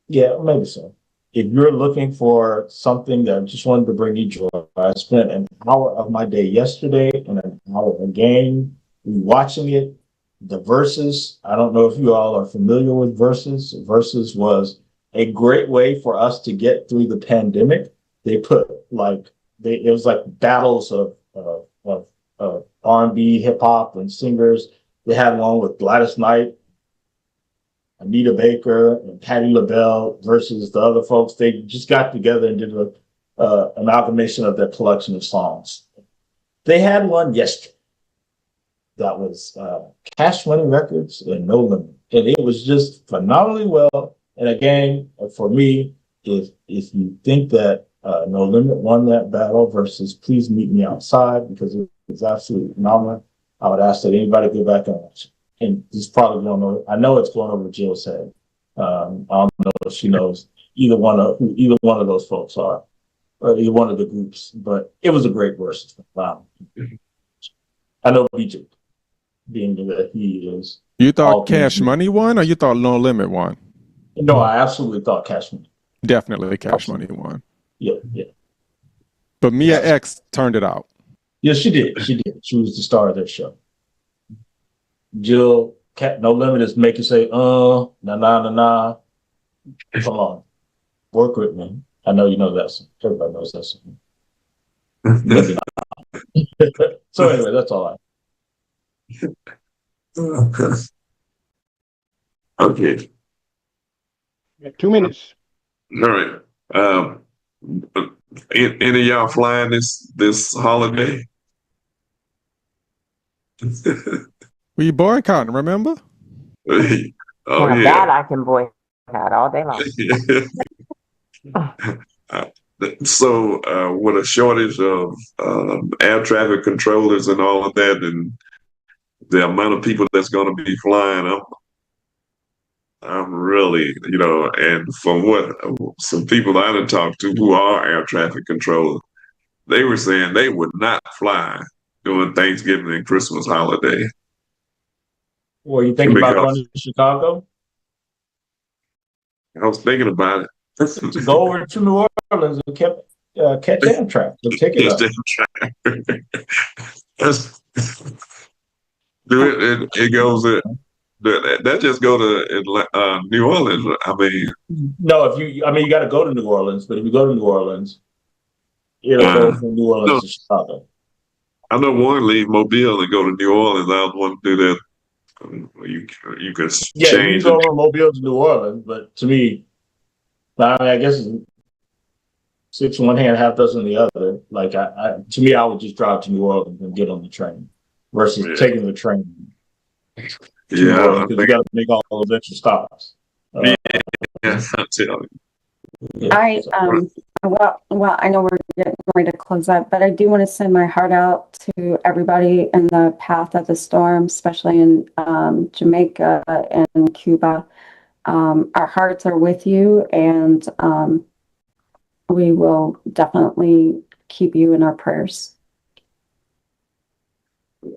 yeah, maybe so. If you're looking for something that I just wanted to bring you joy, I spent an hour of my day yesterday and an hour again watching it. The Versus, I don't know if you all are familiar with Versus. Versus was a great way for us to get through the pandemic. They put it was like battles of R&B, hip hop, and singers. They had along with Gladys Knight, Anita Baker, and Patti LaBelle versus the other folks. They just got together and did an amalgamation of their collection of songs. They had one yesterday that was Cash Money Records and No Limit, and it was just phenomenally well. And again, for me, if you think that No Limit won that battle versus Please Meet Me Outside, because it's absolutely phenomenal, I would ask that anybody go back and watch it. And it's probably going over, I know it's going over Jill's head. I don't know if she knows either one of those folks are, or either one of the groups, but it was a great verse. Wow. I know BJ, being that he is. You thought Cash Money won, or you thought No Limit won? No, I absolutely thought Cash Money. Definitely Cash Money won. Yeah. But Mia X turned it out. Yes, she did. She did. She was the star of their show. Jill, No Limit is make you say, nah. Come on. Work with me. I know you know that song. Everybody knows that song. Maybe not. So anyway, that's all Okay. 2 minutes. All right. Any of y'all flying this holiday? We boycotting, remember? Oh Now yeah. that I can boycott all day long. So with a shortage of air traffic controllers and all of that, and the amount of people that's going to be flying, I'm really, and from what some people I done talked to who are air traffic controllers, they were saying they would not fly during Thanksgiving and Christmas holiday. Well, you thinking about going to Chicago? I was thinking about it. To go over to New Orleans and catch Amtrak. The ticket up. It goes. That just go to New Orleans. I mean, no. You got to go to New Orleans. But if you go to New Orleans, it'll go from New Orleans to Chicago. I know one leave Mobile and go to New Orleans. I don't want to do that. You could change. Yeah, you can go from Mobile to New Orleans, but to me, I guess it's 6 in one hand, half dozen in the other. Like to me, I would just drive to New Orleans and get on the train versus taking the train. Yeah, because you got to make all those extra stops. Yeah, I'm telling you. I Well, I know we're getting ready to close up, but I do want to send my heart out to everybody in the path of the storm, especially in Jamaica and Cuba. Our hearts are with you, and we will definitely keep you in our prayers.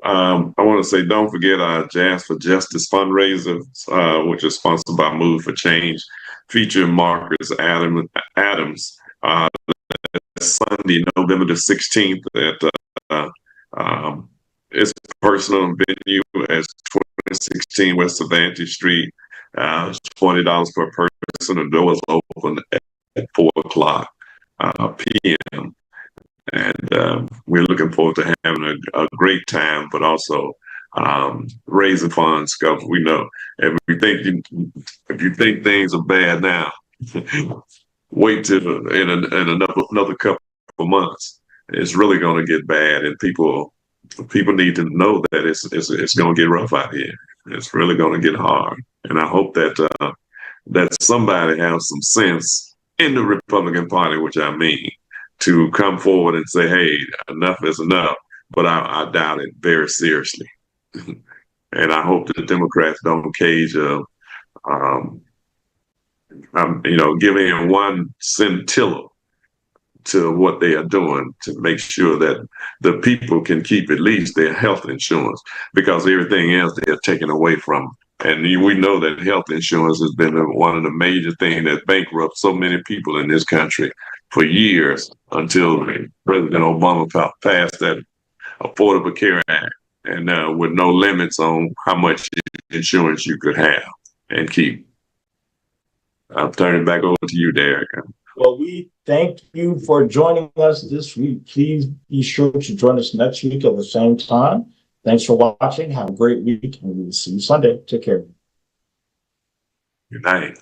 I want to say, don't forget our Jazz for Justice fundraiser, which is sponsored by Move for Change, featuring Marcus Adams. Sunday, November the 16th at its personal venue as 2016 West Advantage Street. It's $20 per person. The doors open at 4 o'clock p.m. And we're looking forward to having a great time, but also raising funds because we know if you think things are bad now, wait till in another couple of months. It's really going to get bad, and people need to know that it's going to get rough out here. It's really going to get hard, and I hope that somebody has some sense in the Republican Party, which I mean, to come forward and say, "Hey, enough is enough." But I doubt it very seriously, and I hope the Democrats don't cage giving one scintilla to what they are doing to make sure that the people can keep at least their health insurance, because everything else they are taking away from them. And we know that health insurance has been one of the major things that bankrupts so many people in this country for years until President Obama passed that Affordable Care Act, and with no limits on how much insurance you could have and keep. I'll turn it back over to you, Derek. Well, we thank you for joining us this week. Please be sure to join us next week at the same time. Thanks for watching. Have a great week, and we will see you Sunday. Take care. Good night.